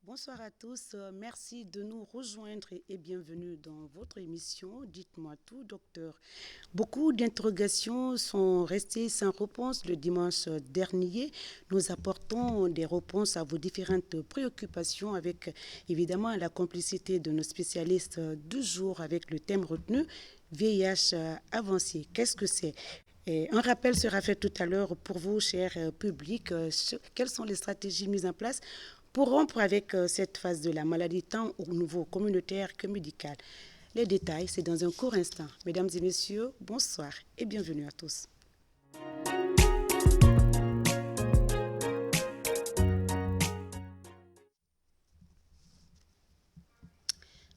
Bonsoir à tous, merci de nous rejoindre et bienvenue dans votre émission Dites-moi tout, docteur. Beaucoup d'interrogations sont restées sans réponse le dimanche dernier. Nous apportons des réponses à vos différentes préoccupations avec évidemment la complicité de nos spécialistes du jour avec le thème retenu VIH avancé. Qu'est-ce que c'est? Et un rappel sera fait tout à l'heure pour vous, cher public, quelles sont les stratégies mises en place pour rompre avec cette phase de la maladie tant au niveau communautaire que médical. Les détails, c'est dans un court instant. Mesdames et messieurs, bonsoir et bienvenue à tous.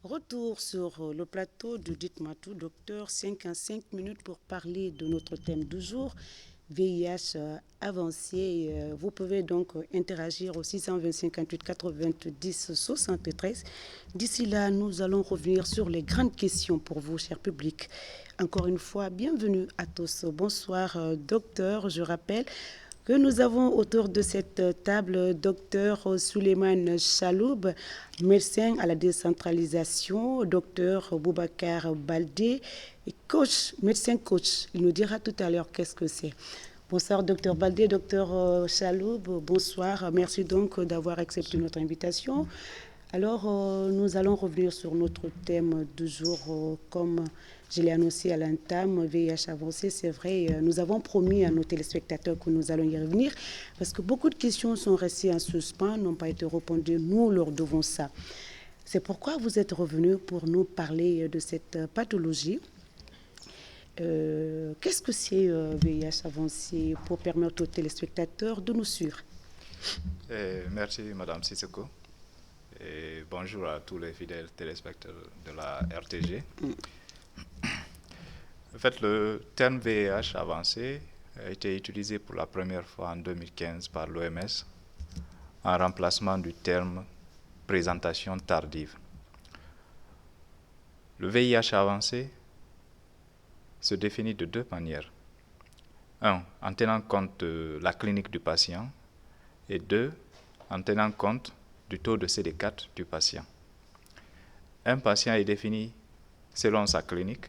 Retour sur le plateau de Dites-moi tout, docteur, 5 à 5 minutes pour parler de notre thème du jour, VIH avancé. Vous pouvez donc interagir au 620 58 90 73. D'ici là, nous allons revenir sur les grandes questions pour vous, cher public. Encore une fois, bienvenue à tous. Bonsoir, docteur. Je rappelle que nous avons autour de cette table docteur Souleymane Chaloub, médecin à la décentralisation, docteur Boubacar Baldé, coach, médecin coach. Il nous dira tout à l'heure qu'est-ce que c'est. Bonsoir docteur Baldé, docteur Chaloub, bonsoir. Merci donc d'avoir accepté notre invitation. Alors, nous allons revenir sur notre thème du jour, comme je l'ai annoncé à l'entame, VIH avancé. C'est vrai, nous avons promis à nos téléspectateurs que nous allons y revenir, parce que beaucoup de questions sont restées en suspens, n'ont pas été répondues. Nous leur devons ça. C'est pourquoi vous êtes revenu pour nous parler de cette pathologie. Qu'est-ce que c'est VIH avancé pour permettre aux téléspectateurs de nous suivre? Merci, Madame Sissoko. Et bonjour à tous les fidèles téléspectateurs de la RTG. En fait, le terme VIH avancé a été utilisé pour la première fois en 2015 par l'OMS en remplacement du terme présentation tardive. Le VIH avancé se définit de deux manières. Un, en tenant compte de la clinique du patient, et deux, en tenant compte du taux de CD4 du patient. Un patient est défini selon sa clinique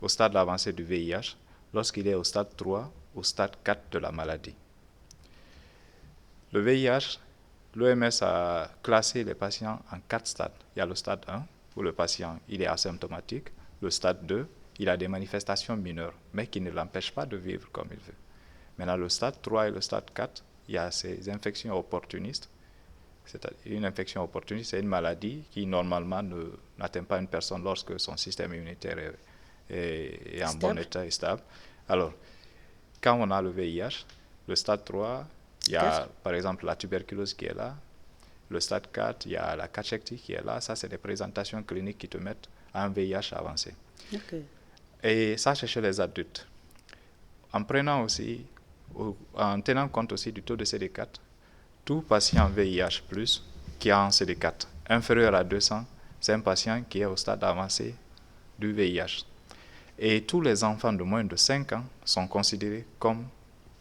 au stade avancé du VIH lorsqu'il est au stade 3 ou stade 4 de la maladie. Le VIH, l'OMS a classé les patients en 4 stades. Il y a le stade 1 où le patient il est asymptomatique, le stade 2, il a des manifestations mineures mais qui ne l'empêchent pas de vivre comme il veut. Maintenant, le stade 3 et le stade 4, il y a ces infections opportunistes. Une infection opportuniste, c'est une maladie qui normalement n'atteint pas une personne lorsque son système immunitaire est en bon état et stable. Alors, quand on a le VIH, le stade 3, il y a par exemple la tuberculose qui est là. Le stade 4, il y a la cachexie qui est là. Ça, c'est des présentations cliniques qui te mettent à un VIH avancé. Okay. Et ça, c'est chez les adultes. En tenant compte aussi du taux de CD4, tout patient VIH+, qui a un CD4 inférieur à 200, c'est un patient qui est au stade avancé du VIH. Et tous les enfants de moins de 5 ans sont considérés comme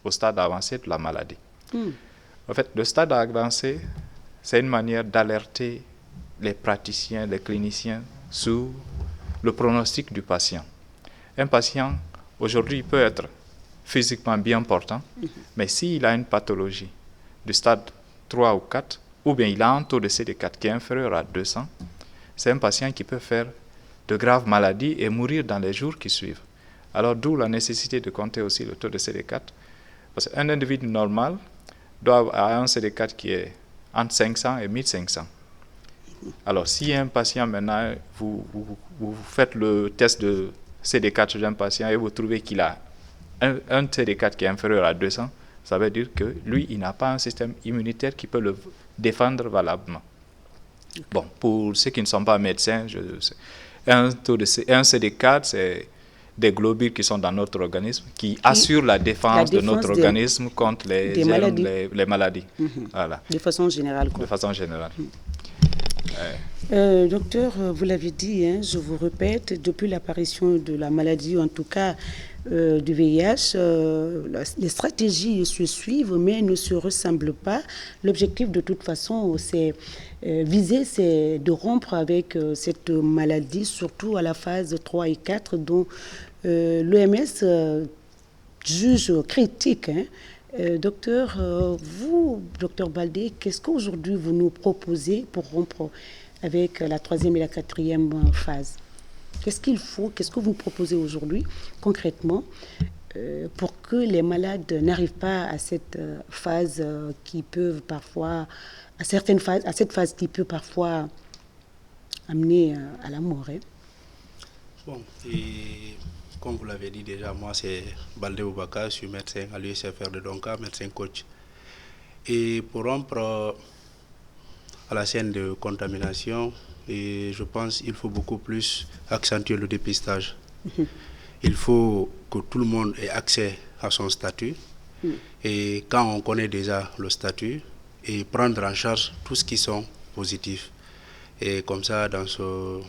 au stade avancé de la maladie. En fait, le stade avancé, c'est une manière d'alerter les praticiens, les cliniciens sur le pronostic du patient. Un patient, aujourd'hui, peut être physiquement bien portant, mais s'il a une pathologie du stade 3 ou 4, ou bien il a un taux de CD4 qui est inférieur à 200, c'est un patient qui peut faire de graves maladies et mourir dans les jours qui suivent. Alors d'où la nécessité de compter aussi le taux de CD4, parce qu'un individu normal doit avoir un CD4 qui est entre 500 et 1500. Alors si un patient maintenant, vous faites le test de CD4 d'un patient et vous trouvez qu'il a un CD4 qui est inférieur à 200, ça veut dire que lui, il n'a pas un système immunitaire qui peut le défendre valablement. Okay. Bon, pour ceux qui ne sont pas médecins, un CD4, c'est des globules qui sont dans notre organisme, qui assurent la défense de notre organisme contre les maladies. Voilà. De façon générale. De façon générale. Docteur, vous l'avez dit, je vous répète, depuis l'apparition de la maladie, en tout cas du VIH, les stratégies se suivent mais ne se ressemblent pas. L'objectif de toute façon, c'est c'est de rompre avec cette maladie, surtout à la phase 3 et 4 dont l'OMS juge critique. Hein. Docteur, vous, docteur Baldé, qu'est-ce qu'aujourd'hui vous nous proposez pour rompre avec la 3e et la 4e phase? Qu'est-ce qu'il faut, qu'est-ce que vous proposez aujourd'hui concrètement pour que les malades n'arrivent pas à cette phase qui peut parfois, à cette phase qui peut parfois amener à la mort? Hein? Bon, et comme vous l'avez dit déjà, moi c'est Baldé Oubaka, je suis médecin à l'USFR de Donka, médecin coach. Et pour rompre à la chaîne de contamination, et je pense qu'il faut beaucoup plus accentuer le dépistage. Il faut que tout le monde ait accès à son statut. Et quand on connaît déjà le statut, et prendre en charge tous ceux qui sont positifs. Et comme ça, dans ce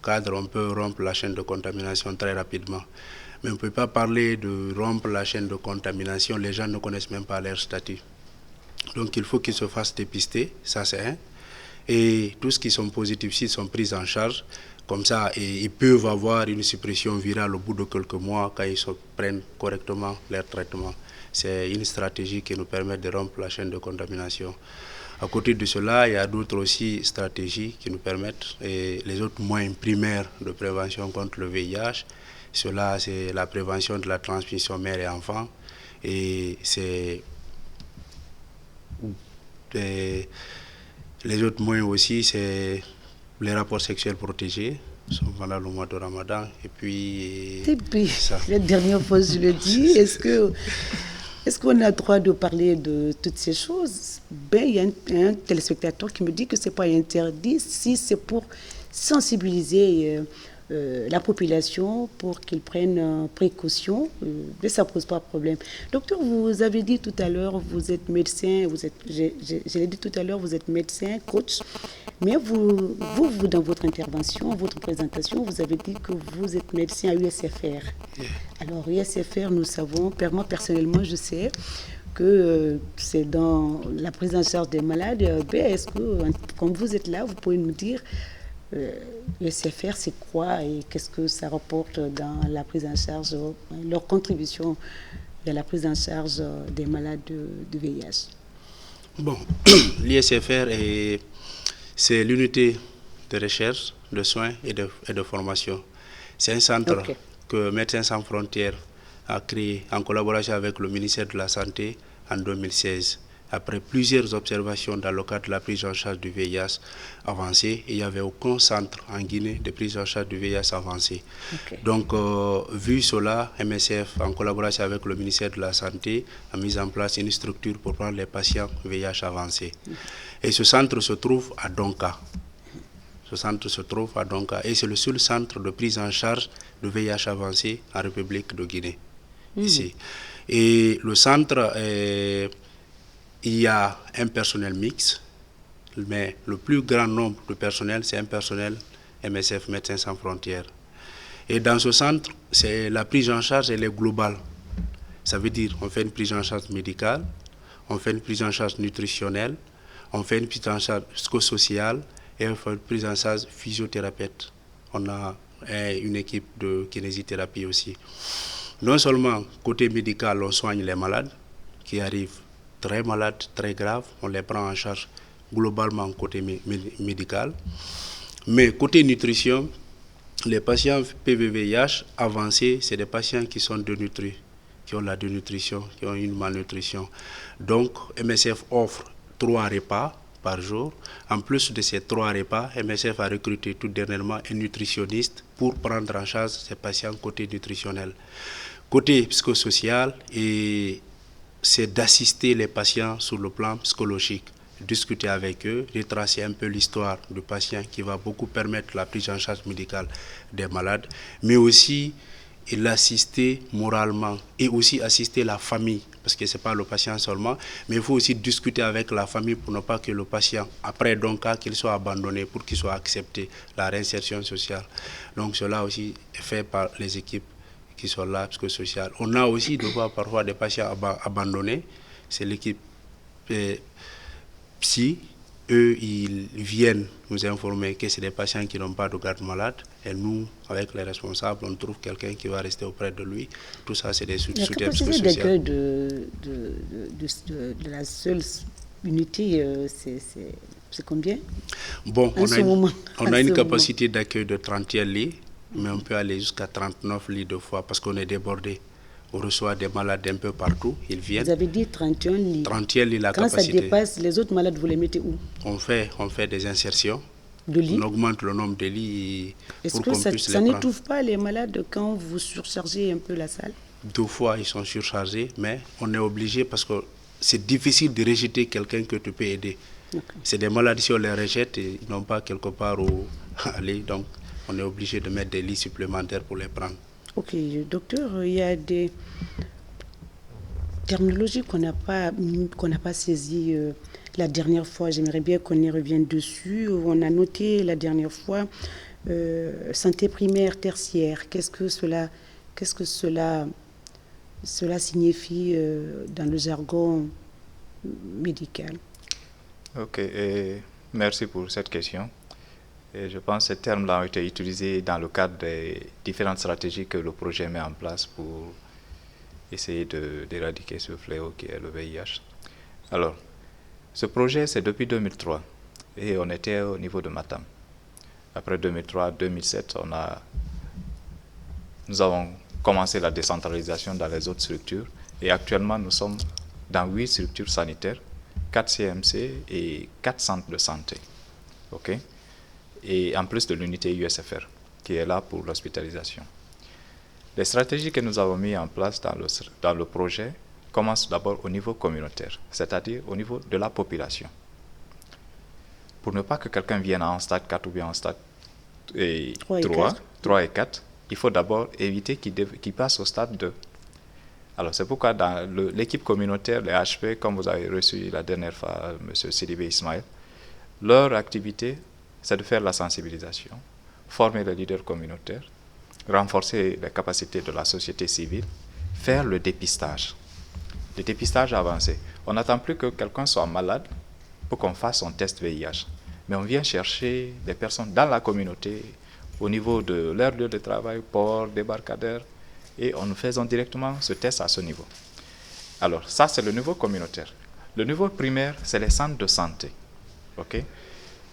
cadre, on peut rompre la chaîne de contamination très rapidement. Mais on ne peut pas parler de rompre la chaîne de contamination, les gens ne connaissent même pas leur statut. Donc il faut qu'ils se fassent dépister, ça c'est un. Et tous ceux qui sont positifs, s'ils sont pris en charge, comme ça, et ils peuvent avoir une suppression virale au bout de quelques mois quand ils prennent correctement leur traitement. C'est une stratégie qui nous permet de rompre la chaîne de contamination. À côté de cela, il y a d'autres aussi stratégies qui nous permettent, et les autres moyens primaires de prévention contre le VIH. Cela, c'est la prévention de la transmission mère et enfant. Et c'est les autres moyens aussi, c'est les rapports sexuels protégés. Nous sommes pendant le mois de Ramadan. Et puis ça. La dernière fois, je le dis, est-ce qu'on a le droit de parler de toutes ces choses? Ben, il y a un téléspectateur qui me dit que ce n'est pas interdit si c'est pour sensibiliser la population pour qu'ils prennent précaution. Mais ça ne pose pas de problème. Docteur, vous avez dit tout à l'heure, vous êtes médecin, je l'ai dit tout à l'heure, vous êtes médecin, coach. Mais vous, dans votre intervention, votre présentation, vous avez dit que vous êtes médecin à USFR. Alors, USFR, nous savons, moi personnellement, je sais que c'est dans la prise en charge des malades. Est-ce que, comme vous êtes là, vous pouvez nous dire USFR, c'est quoi et qu'est-ce que ça rapporte dans la prise en charge, leur contribution à la prise en charge des malades de VIH? Bon, l'USFR c'est l'unité de recherche, de soins et de formation. C'est un centre que Médecins sans frontières a créé en collaboration avec le ministère de la Santé en 2016. Après plusieurs observations dans le cadre de la prise en charge du VIH avancé, il n'y avait aucun centre en Guinée de prise en charge du VIH avancé. Donc, vu cela, MSF, en collaboration avec le ministère de la Santé, a mis en place une structure pour prendre les patients VIH avancés. Et ce centre se trouve à Donka. Ce centre se trouve à Donka et c'est le seul centre de prise en charge de VIH avancé en République de Guinée, ici. Et le centre, il y a un personnel mixte, mais le plus grand nombre de personnel, c'est un personnel MSF, Médecins sans frontières. Et dans ce centre, la prise en charge, elle est globale. Ça veut dire on fait une prise en charge médicale, on fait une prise en charge nutritionnelle, on fait une prise en charge psychosociale et on fait une prise en charge physiothérapeute. On a une équipe de kinésithérapie aussi. Non seulement côté médical, on soigne les malades qui arrivent très malades, très graves, on les prend en charge globalement côté médical. Mais côté nutrition, les patients PVVIH avancés, c'est des patients qui sont dénutris, qui ont la dénutrition, qui ont une malnutrition. Donc, MSF offre 3 repas par jour. En plus de ces 3 repas, MSF a recruté tout dernièrement un nutritionniste pour prendre en charge ces patients côté nutritionnel. Côté psychosocial, c'est d'assister les patients sur le plan psychologique, discuter avec eux, retracer un peu l'histoire du patient qui va beaucoup permettre la prise en charge médicale des malades, mais aussi l'assister moralement et aussi assister la famille, parce que ce n'est pas le patient seulement, mais il faut aussi discuter avec la famille pour ne pas que le patient, après donc qu'il soit abandonné, pour qu'il soit accepté, la réinsertion sociale. Donc cela aussi est fait par les équipes qui sont là, psychosociales. On a aussi parfois des patients abandonnés. C'est l'équipe psy. Eux, ils viennent nous informer que c'est des patients qui n'ont pas de garde malade. Et nous, avec les responsables, on trouve quelqu'un qui va rester auprès de lui. Tout ça, c'est des soutiens psychosociaux. La capacité d'accueil de la seule unité, c'est combien? Bon, on a une capacité d'accueil de 31 lits, mais on peut aller jusqu'à 39 lits de fois parce qu'on est débordé. On reçoit des malades un peu partout, ils viennent. Vous avez dit 31 lits. 31 lits la capacité. Quand ça dépasse, les autres malades, vous les mettez où? On fait des insertions. De lits? On augmente le nombre de lits pour qu'on puisse les prendre. Est-ce que ça n'étouffe pas les malades quand vous surchargez un peu la salle? 2 fois, ils sont surchargés, mais on est obligé parce que c'est difficile de rejeter quelqu'un que tu peux aider. Okay. C'est des malades, si on les rejette, ils n'ont pas quelque part où aller, donc on est obligé de mettre des lits supplémentaires pour les prendre. Ok, docteur, il y a des terminologies qu'on n'a pas saisies la dernière fois. J'aimerais bien qu'on y revienne dessus. On a noté la dernière fois santé primaire, tertiaire. Qu'est-ce que cela signifie dans le jargon médical? Ok, merci pour cette question. Et je pense que ces termes-là ont été utilisés dans le cadre des différentes stratégies que le projet met en place pour essayer d'éradiquer ce fléau qui est le VIH. Alors, ce projet, c'est depuis 2003 et on était au niveau de Matam. Après 2003-2007, nous avons commencé la décentralisation dans les autres structures et actuellement, nous sommes dans 8 structures sanitaires, 4 CMC et 4 centres de santé. Okay? Et en plus de l'unité USFR qui est là pour l'hospitalisation. Les stratégies que nous avons mises en place dans le projet commencent d'abord au niveau communautaire, c'est-à-dire au niveau de la population. Pour ne pas que quelqu'un vienne en stade 4 ou bien en stade 3 et 4, il faut d'abord éviter qu'il passe au stade 2. Alors c'est pourquoi dans l'équipe communautaire, les HP, comme vous avez reçu la dernière fois, M. Sidibé Ismaël, leur activité, c'est de faire la sensibilisation, former les leaders communautaires, renforcer les capacités de la société civile, faire le dépistage avancé. On n'attend plus que quelqu'un soit malade pour qu'on fasse son test VIH, mais on vient chercher des personnes dans la communauté, au niveau de leur lieu de travail, port, débarcadère, et nous faisons directement ce test à ce niveau. Alors, ça, c'est le niveau communautaire. Le niveau primaire, c'est les centres de santé. Okay?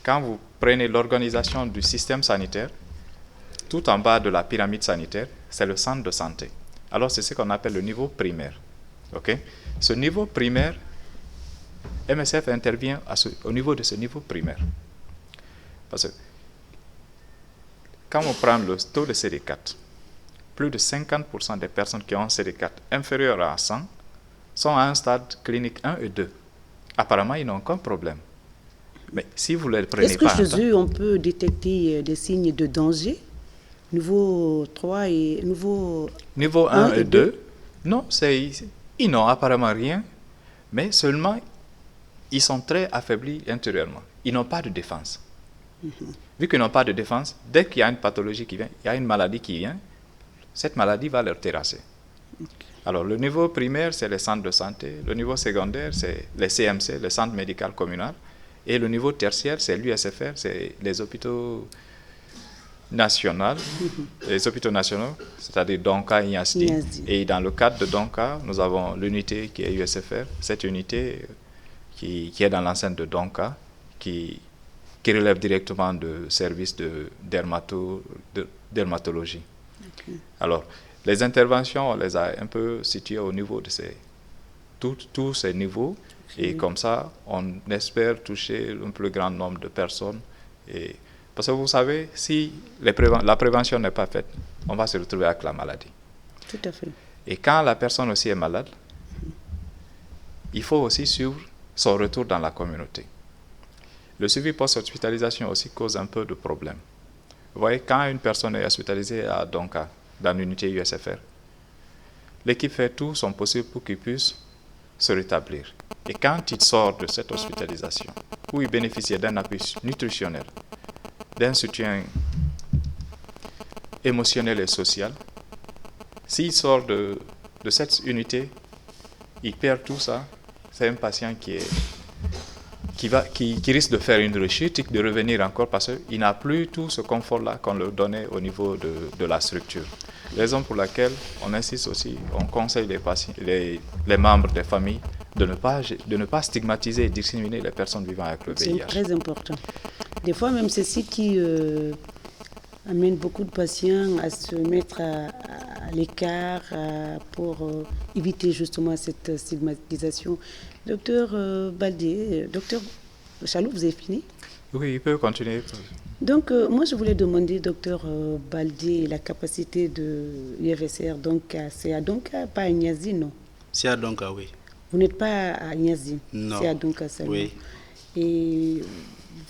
Quand vous prenez l'organisation du système sanitaire, tout en bas de la pyramide sanitaire, c'est le centre de santé. Alors, c'est ce qu'on appelle le niveau primaire. Okay? Ce niveau primaire, MSF intervient au niveau de ce niveau primaire. Parce que quand on prend le taux de CD4, plus de 50% des personnes qui ont un CD4 inférieur à 100 sont à un stade clinique 1 et 2. Apparemment, ils n'ont aucun problème. Mais si vous ne les prenez pas... Est-ce que chez eux, on peut détecter des signes de danger? Niveau 3 et niveau 1 et 2? Non, ils n'ont apparemment rien, mais seulement ils sont très affaiblis intérieurement. Ils n'ont pas de défense. Vu qu'ils n'ont pas de défense, dès qu'il y a une pathologie qui vient, il y a une maladie qui vient, cette maladie va leur terrasser. Alors, le niveau primaire, c'est les centres de santé. Le niveau secondaire, c'est les CMC, le centre médical communal. Et le niveau tertiaire, c'est l'USFR, c'est les hôpitaux nationaux, c'est-à-dire Donka et Niasdi. Et dans le cadre de Donka, nous avons l'unité qui est USFR. Cette unité qui est dans l'enceinte de Donka, qui relève directement du service de dermatologie. Okay. Alors, les interventions, on les a un peu situées au niveau de tous ces niveaux. Okay. Et comme ça, on espère toucher un plus grand nombre de personnes. Parce que vous savez, si la prévention n'est pas faite, on va se retrouver avec la maladie. Tout à fait. Et quand la personne aussi est malade, il faut aussi suivre son retour dans la communauté. Le suivi post-hospitalisation aussi cause un peu de problèmes. Vous voyez, quand une personne est hospitalisée à Donka, dans l'unité USFR, l'équipe fait tout son possible pour qu'il puisse se rétablir. Et quand il sort de cette hospitalisation, où il bénéficie d'un appui nutritionnel, d'un soutien émotionnel et social, S'il sort de cette unité, il perd tout ça. C'est un patient qui risque de faire une rechute et de revenir encore parce qu'il n'a plus tout ce confort-là qu'on leur donnait au niveau de la structure. Raison pour laquelle on insiste aussi, on conseille les membres des familles de ne pas stigmatiser et discriminer les personnes vivant avec le VIH. C'est très important. Des fois, même ceci qui amène beaucoup de patients à se mettre à l'écart pour éviter justement cette stigmatisation. Docteur Baldé, docteur Chaloux, vous avez fini? Oui, il peut continuer. Donc, moi, je voulais demander, docteur Baldé, la capacité de l'UFSR, donc c'est à Donka, pas à Niazi, non? C'est à Donka, oui. Vous n'êtes pas à Niazi? Non. C'est à Donka seulement. Oui. Et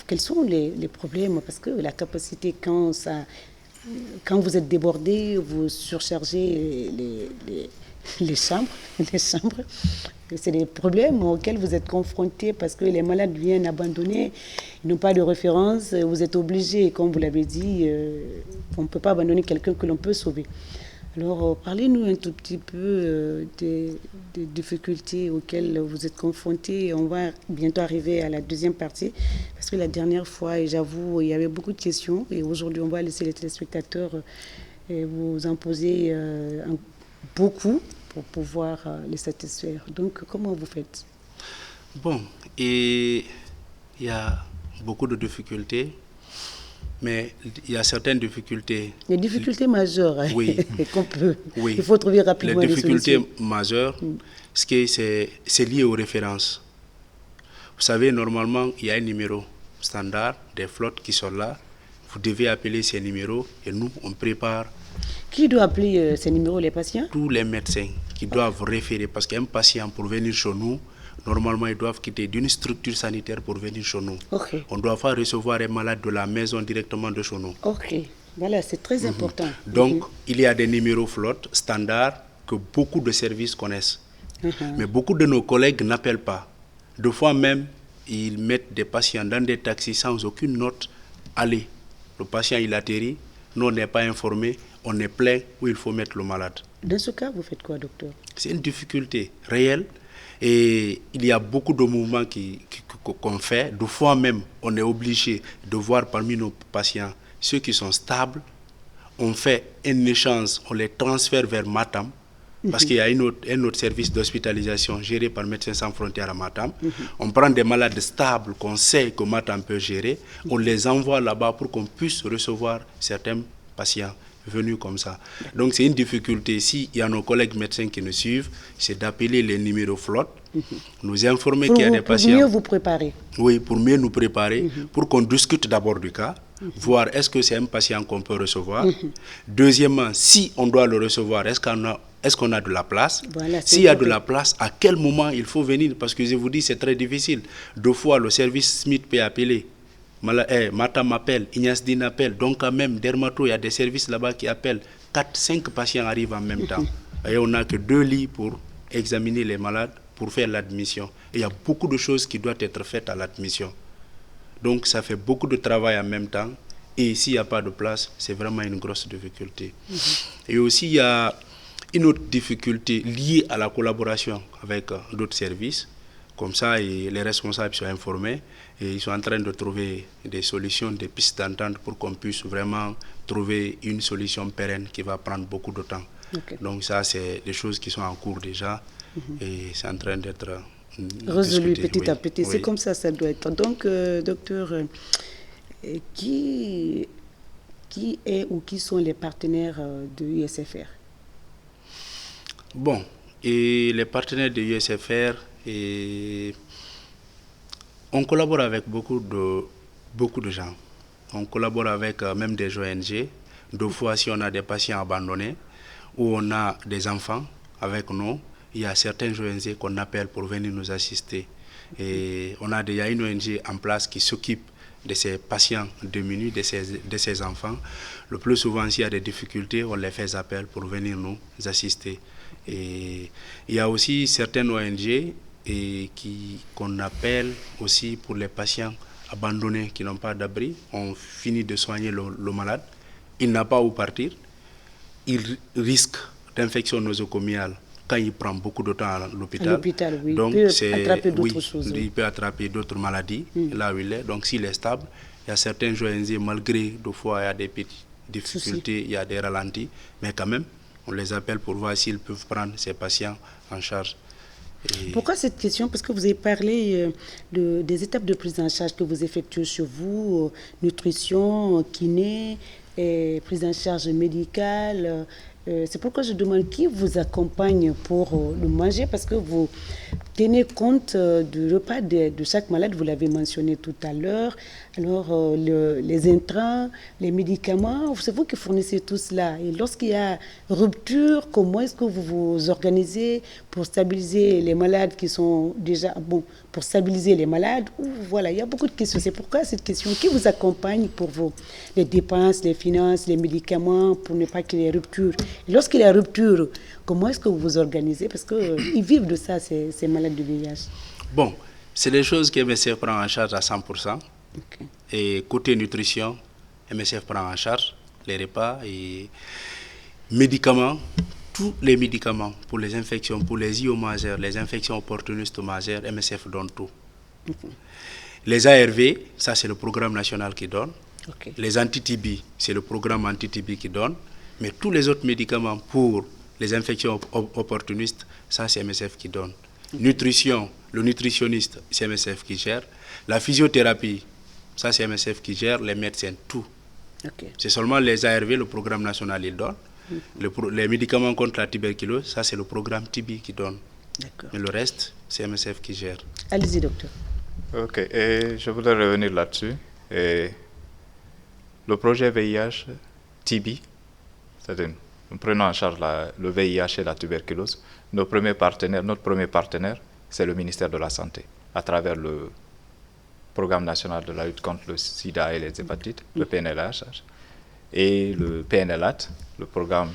quels sont les problèmes? Parce que la capacité, quand vous êtes débordé, vous surchargez les chambres, c'est des problèmes auxquels vous êtes confrontés parce que les malades viennent abandonner, ils n'ont pas de référence, vous êtes obligés, comme vous l'avez dit, on ne peut pas abandonner quelqu'un que l'on peut sauver. Alors, parlez-nous un tout petit peu des difficultés auxquelles vous êtes confrontés. On va bientôt arriver à la deuxième partie, parce que la dernière fois, et j'avoue, il y avait beaucoup de questions, et aujourd'hui, on va laisser les téléspectateurs vous en poser beaucoup pour pouvoir les satisfaire. Donc, comment vous faites? Bon, et il y a beaucoup de difficultés. Mais il y a certaines difficultés. Les difficultés majeures, oui. qu'on peut. Oui. Il faut trouver rapidement les des difficultés solutions. majeures, c'est lié aux références. Vous savez, normalement, il y a un numéro standard des flottes qui sont là. Vous devez appeler ces numéros et nous, on prépare. Qui doit appeler ces numéros, les patients? Tous les médecins qui doivent référer. Parce qu'un patient, pour venir chez nous, normalement, ils doivent quitter d'une structure sanitaire pour venir chez nous. Okay. On ne doit pas recevoir un malade de la maison directement de chez nous. Ok, voilà, c'est très important. Donc, il y a des numéros flottes standards que beaucoup de services connaissent. Mais beaucoup de nos collègues n'appellent pas. Deux fois même, ils mettent des patients dans des taxis sans aucune note. Allez, le patient, il atterrit, nous, on n'est pas informés, on est plein où il faut mettre le malade. Dans ce cas, vous faites quoi, docteur? C'est une difficulté réelle. Et il y a beaucoup de mouvements qu'on fait. Deux fois même, on est obligé de voir parmi nos patients ceux qui sont stables. On fait un échange, on les transfère vers Matam, parce qu'il y a un autre service d'hospitalisation géré par Médecins Sans Frontières à Matam. On prend des malades stables qu'on sait que Matam peut gérer, on les envoie là-bas pour qu'on puisse recevoir certains patients venus comme ça. Donc c'est une difficulté. S'il y a nos collègues médecins qui nous suivent, c'est d'appeler les numéros flottes, nous informer qu'il y a des patients. Pour mieux vous préparer. Oui, pour mieux nous préparer, pour qu'on discute d'abord du cas, voir est-ce que c'est un patient qu'on peut recevoir. Deuxièmement, si on doit le recevoir, est-ce qu'on a de la place? Voilà, s'il y a de la place, à quel moment il faut venir? Parce que je vous dis, c'est très difficile. Deux fois, le service Smith peut appeler. Matam appelle, Ignace Din appelle, donc quand même, Dermato, il y a des services là-bas qui appellent. 4-5 patients arrivent en même temps. Et on n'a que 2 lits pour examiner les malades, pour faire l'admission. Et il y a beaucoup de choses qui doivent être faites à l'admission. Donc ça fait beaucoup de travail en même temps. Et s'il n'y a pas de place, c'est vraiment une grosse difficulté. Et aussi, il y a une autre difficulté liée à la collaboration avec d'autres services. Comme ça, et les responsables sont informés et ils sont en train de trouver des solutions, des pistes d'entente pour qu'on puisse vraiment trouver une solution pérenne qui va prendre beaucoup de temps. Okay. Donc ça, c'est des choses qui sont en cours déjà et c'est en train d'être résolu petit à petit. Oui. C'est comme ça doit être. Donc, docteur, qui est ou qui sont les partenaires de l'USFR? Bon, et les partenaires de l'USFR, et on collabore avec beaucoup de gens. On collabore avec même des ONG. Deux fois, si on a des patients abandonnés ou on a des enfants avec nous, il y a certaines ONG qu'on appelle pour venir nous assister. Et il y a une ONG en place qui s'occupe de ces patients démunis, de ces enfants. Le plus souvent, s'il y a des difficultés, on les fait appel pour venir nous assister. Et il y a aussi certaines ONG qu'on appelle aussi pour les patients abandonnés qui n'ont pas d'abri. On finit de soigner le malade, il n'a pas où partir, il risque d'infection nosocomiale quand il prend beaucoup de temps à l'hôpital. Oui. Donc, il peut attraper d'autres choses. Il peut attraper d'autres maladies là où il est. Donc, s'il est stable, il y a certains joints, malgré des fois il y a des petites difficultés, il y a des ralentis, mais quand même, on les appelle pour voir s'ils peuvent prendre ces patients en charge. Pourquoi cette question? Parce que vous avez parlé des étapes de prise en charge que vous effectuez sur vous, nutrition, kiné, prise en charge médicale. C'est pourquoi je demande qui vous accompagne pour le manger, parce que vous tenez compte du repas de chaque malade, vous l'avez mentionné tout à l'heure. Alors, les intrants, les médicaments, c'est vous qui fournissez tout cela. Et lorsqu'il y a rupture, comment est-ce que vous vous organisez pour stabiliser les malades qui sont déjà... Bon, pour stabiliser les malades, voilà, il y a beaucoup de questions. C'est pourquoi cette question, qui vous accompagne pour les dépenses, les finances, les médicaments, pour ne pas qu'il y ait rupture? Et lorsqu'il y a rupture, comment est-ce que vous vous organisez? Parce qu'ils vivent de ça, ces malades de VIH. Bon, c'est des choses que MSF prend en charge à 100%. Okay. Et côté nutrition, MSF prend en charge les repas et médicaments, tous les médicaments pour les infections, pour les IO majeures, les infections opportunistes majeures, MSF donne tout. Okay. Les ARV, ça c'est le programme national qui donne. Okay. Les anti-TB, c'est le programme anti-TB qui donne. Mais tous les autres médicaments pour les infections opportunistes, ça c'est MSF qui donne. Okay. Nutrition, le nutritionniste, c'est MSF qui gère. La physiothérapie, ça c'est MSF qui gère. Les médecins, tout. Okay. C'est seulement les ARV, le programme national, il donne. Les médicaments contre la tuberculose, ça c'est le programme TB qui donne. Mais le reste, c'est MSF qui gère. Allez-y, docteur. Ok, et je voudrais revenir là-dessus. Le projet VIH, TB, c'est-à-dire nous prenons en charge le VIH et la tuberculose. Notre premier partenaire, c'est le ministère de la Santé, à travers le Programme national de la lutte contre le sida et les hépatites, le PNLH, et le PNLAT, le Programme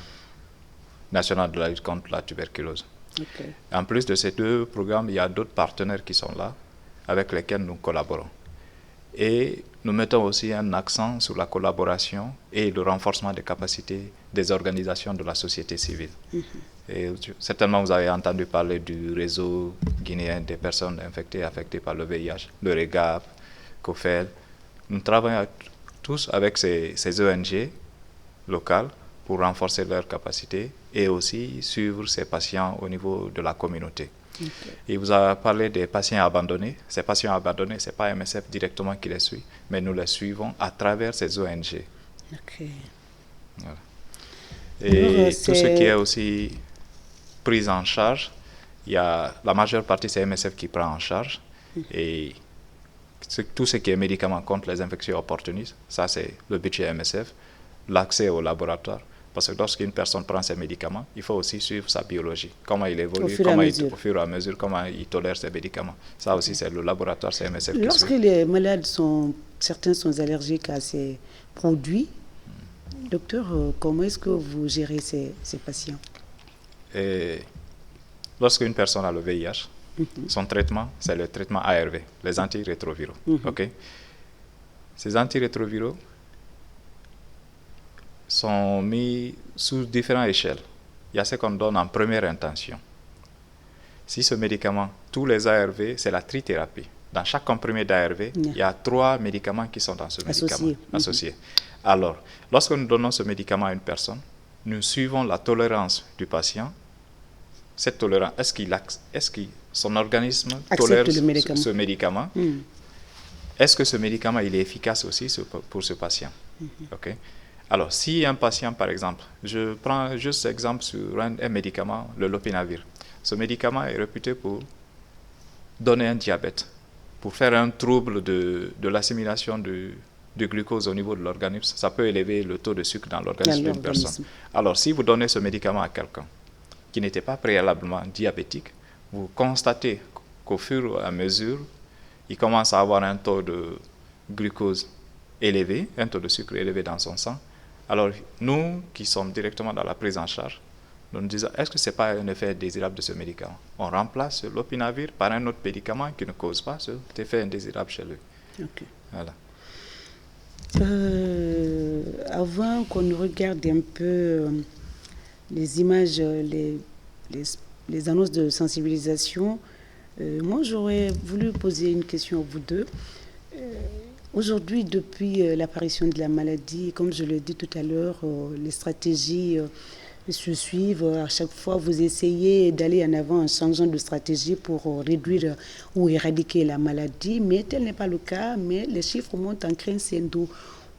national de la lutte contre la tuberculose. Okay. En plus de ces deux programmes, il y a d'autres partenaires qui sont là, avec lesquels nous collaborons. Et nous mettons aussi un accent sur la collaboration et le renforcement des capacités des organisations de la société civile. Et certainement, vous avez entendu parler du réseau guinéen des personnes affectées par le VIH, le REGAP, COFEL. Nous travaillons tous avec ces ONG locales pour renforcer leurs capacités et aussi suivre ces patients au niveau de la communauté. Okay. Et vous avez parlé des patients abandonnés. Ces patients abandonnés, ce n'est pas MSF directement qui les suit, mais nous les suivons à travers ces ONG. Okay. Voilà. Et tout ce qui est aussi prise en charge, il y a, la majeure partie, c'est MSF qui prend en charge. Et tout ce qui est médicaments contre les infections opportunistes, ça c'est le budget MSF, l'accès au laboratoire. Parce que lorsqu'une personne prend ses médicaments, il faut aussi suivre sa biologie, comment il évolue, au fur et à mesure, comment il tolère ses médicaments. Ça aussi, c'est le laboratoire, c'est MSF qui Lorsque suit. les malades certains sont allergiques à ces produits, docteur, comment est-ce que vous gérez ces patients? Et lorsqu'une personne a le VIH, son traitement, c'est le traitement ARV, les antirétroviraux. Okay? Ces antirétroviraux sont mis sous différentes échelles. Il y a ce qu'on donne en première intention. Si ce médicament, tous les ARV, c'est la trithérapie. Dans chaque comprimé d'ARV, il y a 3 médicaments qui sont dans ce médicament associés. Alors, lorsque nous donnons ce médicament à une personne, nous suivons la tolérance du patient. Cette tolérance, est-ce que son organisme tolère ce médicament? Est-ce que ce médicament il est efficace aussi pour ce patient? Okay? Alors, si un patient, par exemple, je prends juste exemple sur un médicament, le lopinavir. Ce médicament est réputé pour donner un diabète, pour faire un trouble de l'assimilation du glucose au niveau de l'organisme. Ça peut élever le taux de sucre dans l'organisme d'une personne. Alors, si vous donnez ce médicament à quelqu'un qui n'était pas préalablement diabétique, vous constatez qu'au fur et à mesure, il commence à avoir un taux de glucose élevé, un taux de sucre élevé dans son sang. Alors, nous qui sommes directement dans la prise en charge, nous nous disons, est-ce que ce n'est pas un effet indésirable de ce médicament? On remplace le lopinavir par un autre médicament qui ne cause pas cet effet indésirable chez lui. Okay. Voilà. Avant qu'on regarde un peu les images, les annonces de sensibilisation. Moi, j'aurais voulu poser une question à vous deux. Aujourd'hui, depuis l'apparition de la maladie, comme je l'ai dit tout à l'heure, les stratégies se suivent. À chaque fois, vous essayez d'aller en avant en changeant de stratégie pour réduire ou éradiquer la maladie, mais tel n'est pas le cas. Mais les chiffres montent en crescendo.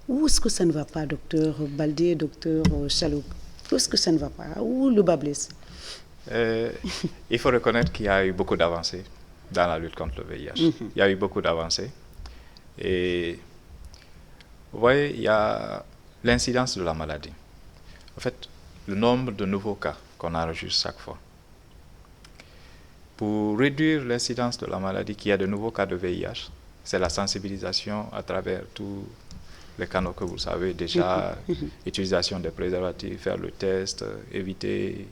Où est-ce que ça ne va pas, docteur Baldé, docteur Chalot? Où est-ce que ça ne va pas? Où le bas blesse? Il faut reconnaître qu'il y a eu beaucoup d'avancées dans la lutte contre le VIH. Il y a eu beaucoup d'avancées. Et vous voyez, il y a l'incidence de la maladie. En fait, le nombre de nouveaux cas qu'on enregistre chaque fois. Pour réduire l'incidence de la maladie, qu'il y a de nouveaux cas de VIH, c'est la sensibilisation à travers tous les canaux que vous savez déjà, utilisation des préservatifs, faire le test, éviter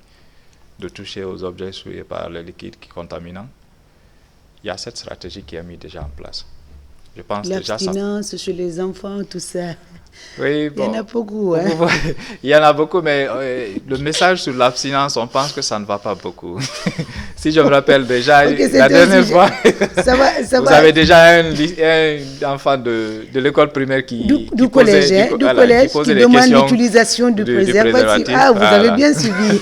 de toucher aux objets souillés par les liquides contaminants. Il y a cette stratégie qui est mise déjà en place. Je pense l'abstinence chez les enfants, tout ça. Oui, bon, il y en a beaucoup. Hein? Il y en a beaucoup, mais le message sur l'abstinence, on pense que ça ne va pas beaucoup. Si je me rappelle déjà, la dernière fois, vous avez déjà un enfant de l'école primaire qui posait demande l'utilisation du préservatif. Ah, vous avez bien suivi.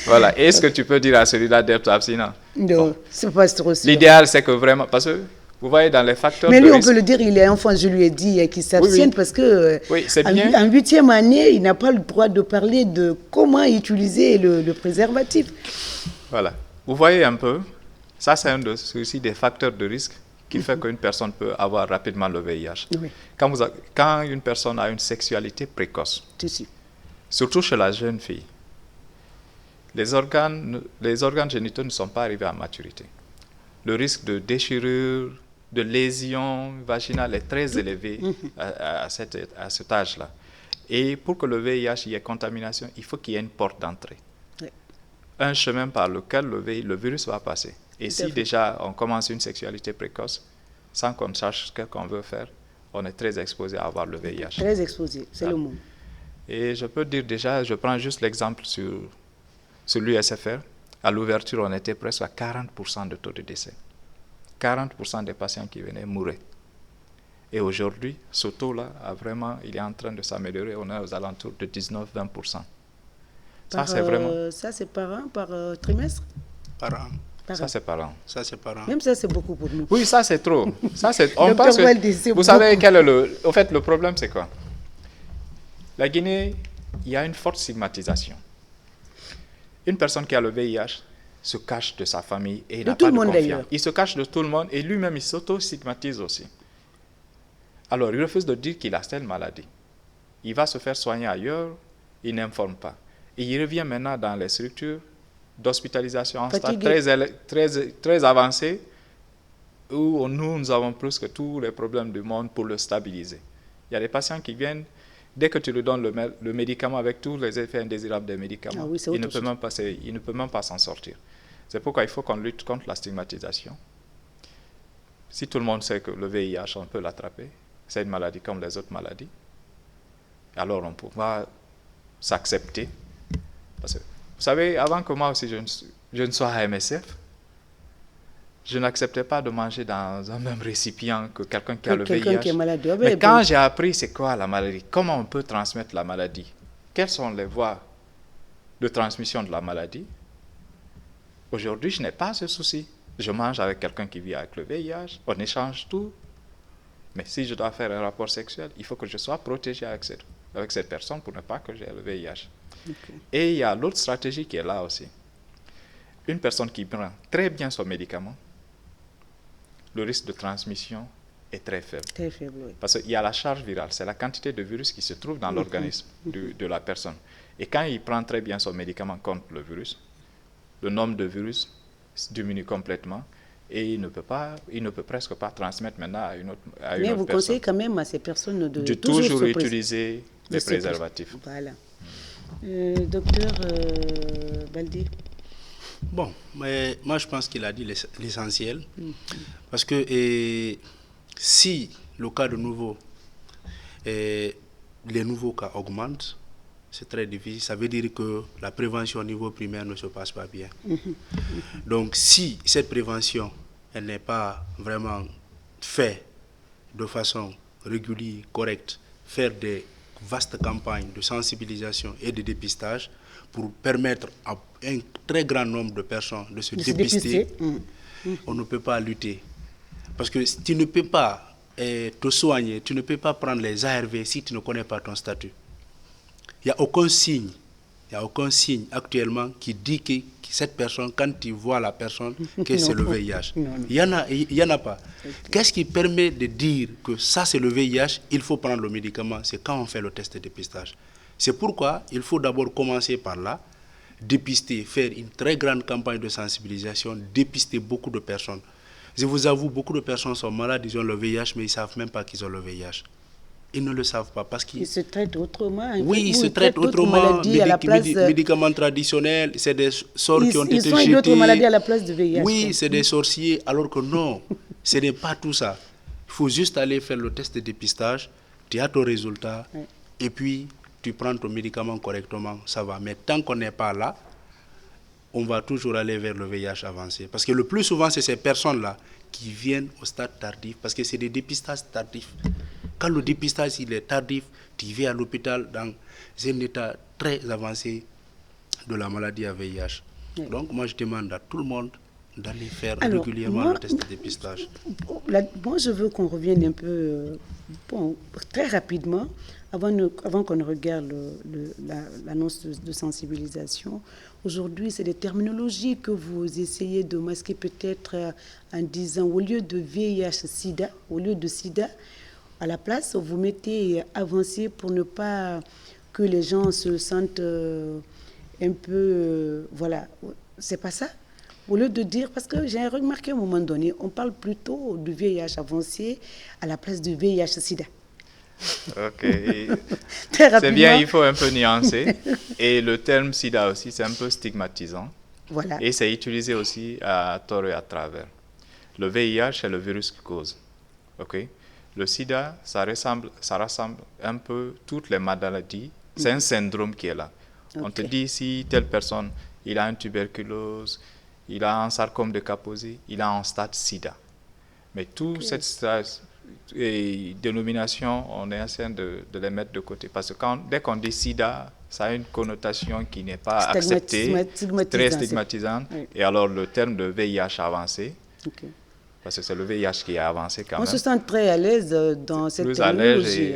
Voilà. Est-ce que tu peux dire à celui-là d'être abstinent? Non, c'est pas trop sûr. L'idéal, c'est que vraiment, parce que vous voyez dans les facteurs mais lui, de on risque, peut le dire, il est enfant, je lui ai dit qu'il s'abstienne parce que c'est bien. En 8e année, il n'a pas le droit de parler de comment utiliser le préservatif. Voilà. Vous voyez un peu, ça c'est aussi des facteurs de risque qui fait qu'une personne peut avoir rapidement le VIH. Oui. Quand une personne a une sexualité précoce, surtout chez la jeune fille, les organes génitaux ne sont pas arrivés à maturité. Le risque de déchirure, de lésion vaginale est très élevé à cet âge-là. Et pour que le VIH y ait contamination, il faut qu'il y ait une porte d'entrée. Oui. Un chemin par lequel le virus va passer. Et si déjà on commence une sexualité précoce, sans qu'on sache ce qu'on veut faire, on est très exposé à avoir le VIH. Très exposé, c'est le mot. Et je peux dire déjà, je prends juste l'exemple sur l'USFR. À l'ouverture, on était presque à 40% de taux de décès. 40% des patients qui venaient mouraient. Et aujourd'hui, ce taux-là, il est en train de s'améliorer. On est aux alentours de 19-20%. Ça, c'est vraiment... Ça, c'est par an, par trimestre? Par an. Ça, c'est par an. Ça, c'est par an. Même ça, c'est beaucoup pour nous. Oui, ça, c'est trop. On pense que, vous savez, au fait, le problème, c'est quoi? La Guinée, il y a une forte stigmatisation. Une personne qui a le VIH se cache de sa famille et n'a pas de confiance. Il se cache de tout le monde et lui-même, il s'auto-stigmatise aussi. Alors, il refuse de dire qu'il a telle maladie. Il va se faire soigner ailleurs, il n'informe pas. Et il revient maintenant dans les structures d'hospitalisation en stade très avancé, où nous avons plus que tous les problèmes du monde pour le stabiliser. Il y a des patients qui viennent, dès que tu lui donnes le médicament avec tous les effets indésirables des médicaments, il ne peut même pas s'en sortir. C'est pourquoi il faut qu'on lutte contre la stigmatisation. Si tout le monde sait que le VIH, on peut l'attraper, c'est une maladie comme les autres maladies, alors on pourra s'accepter. Parce que, vous savez, avant que moi aussi je ne sois à MSF, je n'acceptais pas de manger dans un même récipient que quelqu'un qui a le VIH. Qui est malade. Mais quand j'ai appris c'est quoi la maladie, comment on peut transmettre la maladie, quelles sont les voies de transmission de la maladie, aujourd'hui, je n'ai pas ce souci. Je mange avec quelqu'un qui vit avec le VIH, on échange tout. Mais si je dois faire un rapport sexuel, il faut que je sois protégé avec cette personne pour ne pas que j'ai le VIH. Okay. Et il y a l'autre stratégie qui est là aussi. Une personne qui prend très bien son médicament, le risque de transmission est très faible. Très faible, oui. Parce qu'il y a la charge virale, c'est la quantité de virus qui se trouve dans l'organisme de la personne. Et quand il prend très bien son médicament contre le virus, le nombre de virus diminue complètement et il ne peut presque pas transmettre maintenant à une autre personne. Mais vous conseillez quand même à ces personnes de toujours utiliser les préservatifs. Voilà. Docteur Baldé. Bon, mais moi je pense qu'il a dit l'essentiel. Parce que si le cas de nouveau, les nouveaux cas augmentent, c'est très difficile. Ça veut dire que la prévention au niveau primaire ne se passe pas bien. Donc si cette prévention, elle n'est pas vraiment faite de façon régulière, correcte, faire des vastes campagnes de sensibilisation et de dépistage pour permettre à un très grand nombre de personnes de se dépister, on ne peut pas lutter. Parce que tu ne peux pas te soigner, tu ne peux pas prendre les ARV si tu ne connais pas ton statut. Il n'y a aucun signe actuellement qui dit que cette personne, quand tu vois la personne, que c'est le VIH. Il y en a pas. Qu'est-ce qui permet de dire que ça c'est le VIH, il faut prendre le médicament? C'est quand on fait le test de dépistage. C'est pourquoi il faut d'abord commencer par là, dépister, faire une très grande campagne de sensibilisation, dépister beaucoup de personnes. Je vous avoue, beaucoup de personnes sont malades, ils ont le VIH, mais ils ne savent même pas qu'ils ont le VIH. Ils ne le savent pas parce qu'ils se traitent autrement. Oui, ils se traitent autrement. Médicaments traditionnels, c'est des sorts qui ont été jetés. Ils ont d'autres maladies à la place du VIH. Oui, c'est des sorciers, alors que non, ce n'est pas tout ça. Il faut juste aller faire le test de dépistage, tu as ton résultat, et puis tu prends ton médicament correctement, ça va. Mais tant qu'on n'est pas là, on va toujours aller vers le VIH avancé. Parce que le plus souvent, c'est ces personnes-là qui viennent au stade tardif, parce que c'est des dépistages tardifs. Quand le dépistage il est tardif, tu viens à l'hôpital dans un état très avancé de la maladie à VIH. Oui. Donc moi je demande à tout le monde d'aller faire régulièrement le test de dépistage. Moi je veux qu'on revienne un peu, très rapidement, avant qu'on regarde l'annonce de sensibilisation. Aujourd'hui, c'est des terminologies que vous essayez de masquer peut-être en disant, au lieu de VIH-Sida, au lieu de Sida, à la place, vous mettez avancé pour ne pas que les gens se sentent un peu... voilà, c'est pas ça. Au lieu de dire, parce que j'ai remarqué à un moment donné, on parle plutôt du VIH avancé à la place du VIH-Sida. Ok. C'est bien, il faut un peu nuancer. Et le terme sida aussi, c'est un peu stigmatisant. Voilà. Et c'est utilisé aussi à tort et à travers. Le VIH, c'est le virus qui cause. Ok. Le sida, ça rassemble un peu toutes les maladies. C'est un syndrome qui est là. Okay. On te dit si telle personne, il a une tuberculose, il a un sarcome de Kaposi, il a un stade sida. Mais toute cette et dénomination, on est en train de les mettre de côté. Parce que dès qu'on dit sida, ça a une connotation qui n'est pas acceptée, très stigmatisante. Oui. Et alors le terme de VIH avancé, parce que c'est le VIH qui est avancé quand même. On se sent très à l'aise dans cette terminologie.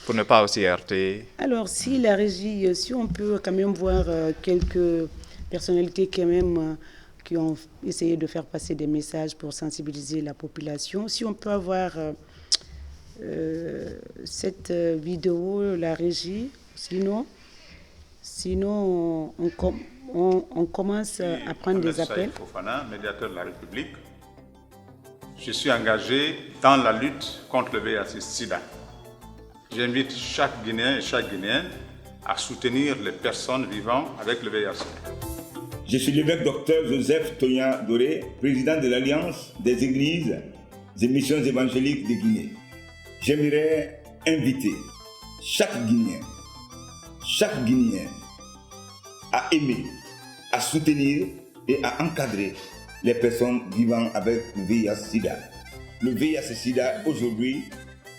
Pour ne pas aussi heurter. Alors si la régie, si on peut quand même voir quelques personnalités quand même... qui ont essayé de faire passer des messages pour sensibiliser la population. Si on peut avoir cette vidéo, la régie, sinon on commence à prendre des appels. Fofana, médiateur de la République. Je suis engagé dans la lutte contre le VIH-Sida. J'invite chaque Guinéen et chaque Guinéenne à soutenir les personnes vivant avec le VIH-Sida. Je suis l'évêque docteur Joseph Toya Doré, président de l'Alliance des Églises et Missions évangéliques de Guinée. J'aimerais inviter chaque Guinéen à aimer, à soutenir et à encadrer les personnes vivant avec le VIH-Sida. Le VIH-Sida aujourd'hui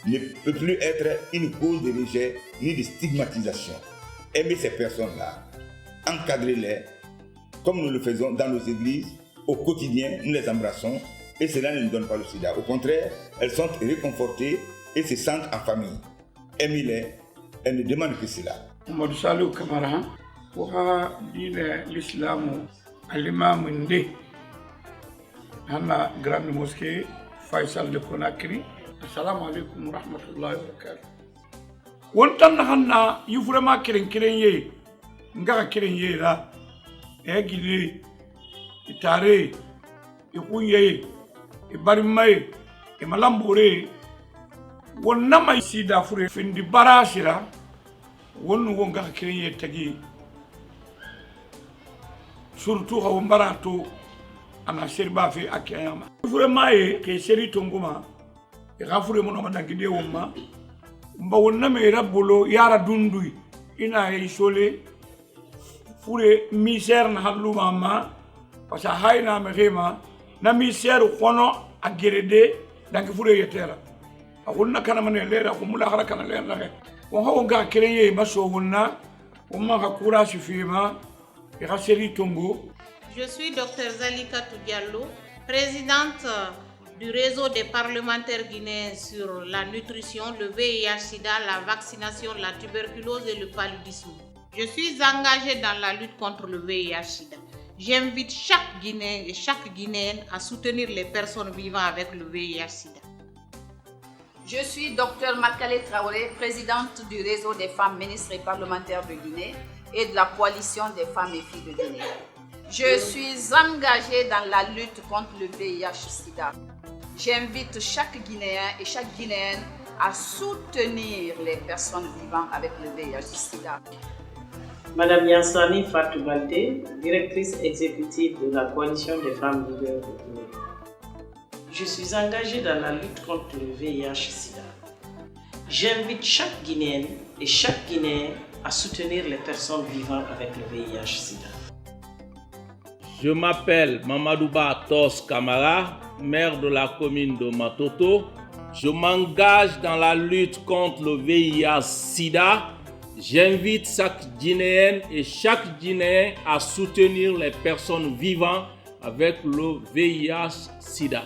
ne peut plus être une cause de rejet ni de stigmatisation. Aimez ces personnes-là, encadrez-les, comme nous le faisons dans nos églises, au quotidien, nous les embrassons et cela ne nous donne pas le sida. Au contraire, elles sont réconfortées et se sentent en famille. Aimez-les, elles ne demandent que cela. Mohamed Salou Kamara, pour dire l'islam à l'imam Ndé, dans la grande mosquée Faisal de Conakry. Assalamu alaikum wa rahmatullahi wa barakatuh. Wontan hanna yu vraiment kiren ye, ngara kiren ye la. Egile, itare, ikunye, ibarimaye, imalambore, wonama isida fure findi barashira, wonu wonga kireye tagi. Surtout ha wombarato ana serba fe akiyama. Fure maye ke seri tonguma, e gafure mono mandangide womma. Mba wonna me rabbolo yara dundui, ina isolé fure misère na hablu mama parce que hayna me rema na misère kono a gerede donc fure yetera akunna kana mane lera ko mula khara kana lera re on hawo ga kereye maso wonna on ma ka courage fima e raseri tongo. Je suis Dr Zalika Diallo, présidente du réseau des parlementaires guinéens sur la nutrition, le VIH-Sida, la vaccination, la tuberculose et le paludisme. Je suis engagée dans la lutte contre le VIH-Sida. J'invite chaque Guinéen et chaque Guinéenne à soutenir les personnes vivant avec le VIH-Sida. Je suis Dr Makale Traoré, présidente du réseau des femmes ministres et parlementaires de Guinée et de la coalition des femmes et filles de Guinée. Je suis engagée dans la lutte contre le VIH-Sida. J'invite chaque Guinéen et chaque Guinéenne à soutenir les personnes vivant avec le VIH-Sida. Madame Yansani Fatou Baldé, directrice exécutive de la coalition des femmes leaders de Guinée. Je suis engagée dans la lutte contre le VIH-Sida. J'invite chaque Guinéenne et chaque Guinéen à soutenir les personnes vivant avec le VIH-Sida. Je m'appelle Mamadouba Tos Kamara, maire de la commune de Matoto. Je m'engage dans la lutte contre le VIH-Sida. J'invite chaque Guinéenne et chaque Guinéen à soutenir les personnes vivant avec le VIH-Sida.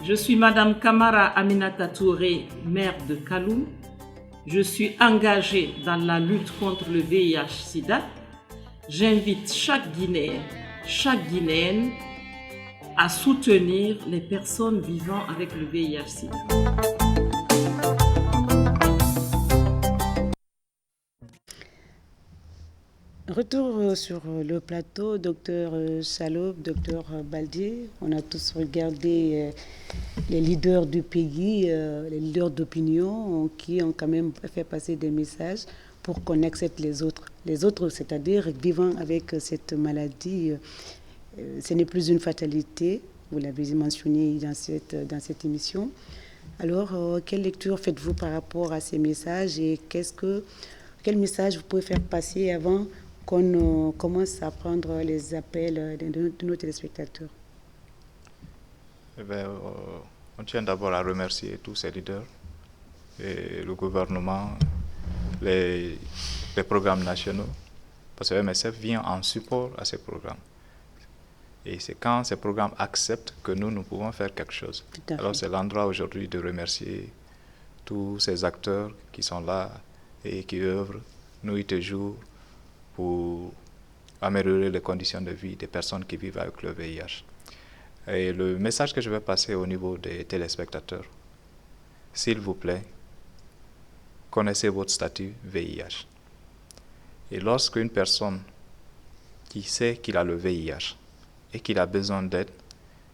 Je suis Madame Kamara Aminata Touré, maire de Kaloum. Je suis engagée dans la lutte contre le VIH-Sida. J'invite chaque Guinéen, chaque Guinéenne à soutenir les personnes vivant avec le VIH-Sida. Retour sur le plateau, docteur Chaloub, docteur Baldé. On a tous regardé les leaders du pays, les leaders d'opinion qui ont quand même fait passer des messages pour qu'on accepte les autres. Les autres, c'est-à-dire vivant avec cette maladie, ce n'est plus une fatalité. Vous l'avez mentionné dans cette émission. Alors, quelle lecture faites-vous par rapport à ces messages et quel message vous pouvez faire passer avant qu'on commence à prendre les appels de nos téléspectateurs? On tient d'abord à remercier tous ces leaders, et le gouvernement, les programmes nationaux, parce que MSF vient en support à ces programmes. Et c'est quand ces programmes acceptent que nous pouvons faire quelque chose. Alors c'est l'endroit aujourd'hui de remercier tous ces acteurs qui sont là et qui œuvrent nuit et jour pour améliorer les conditions de vie des personnes qui vivent avec le VIH. Et le message que je vais passer au niveau des téléspectateurs, s'il vous plaît, connaissez votre statut VIH. Et lorsqu'une personne qui sait qu'il a le VIH et qu'il a besoin d'aide,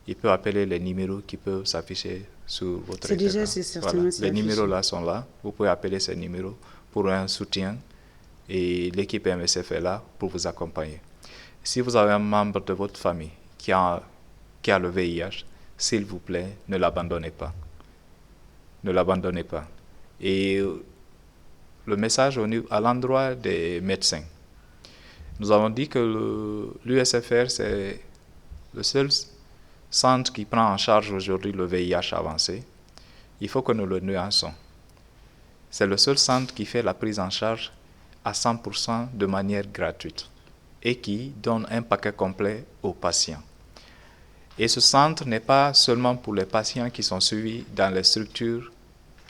il peut appeler les numéros qui peuvent s'afficher sur votre écran. Déjà, c'est certainement Les numéros là sont là. Vous pouvez appeler ces numéros pour un soutien et l'équipe MSF est là pour vous accompagner. Si vous avez un membre de votre famille qui a le VIH, s'il vous plaît, ne l'abandonnez pas. Ne l'abandonnez pas. Et le message à l'endroit des médecins. Nous avons dit que l'USFR, c'est le seul centre qui prend en charge aujourd'hui le VIH avancé. Il faut que nous le nuançons. C'est le seul centre qui fait la prise en charge à 100% de manière gratuite et qui donne un paquet complet aux patients. Et ce centre n'est pas seulement pour les patients qui sont suivis dans les structures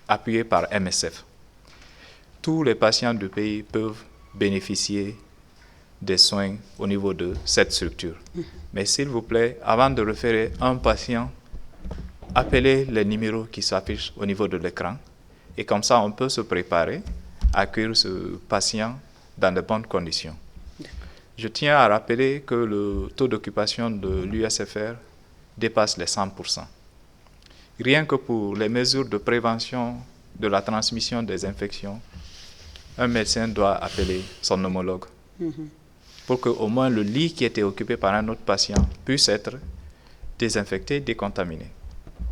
appuyées par MSF. Tous les patients du pays peuvent bénéficier des soins au niveau de cette structure. Mais s'il vous plaît, avant de référer un patient, appelez les numéros qui s'affichent au niveau de l'écran et comme ça on peut se préparer à accueillir ce patient dans de bonnes conditions. Je tiens à rappeler que le taux d'occupation de l'USFR dépasse les 100%. Rien que pour les mesures de prévention de la transmission des infections, un médecin doit appeler son homologue pour qu'au moins le lit qui était occupé par un autre patient puisse être désinfecté, décontaminé.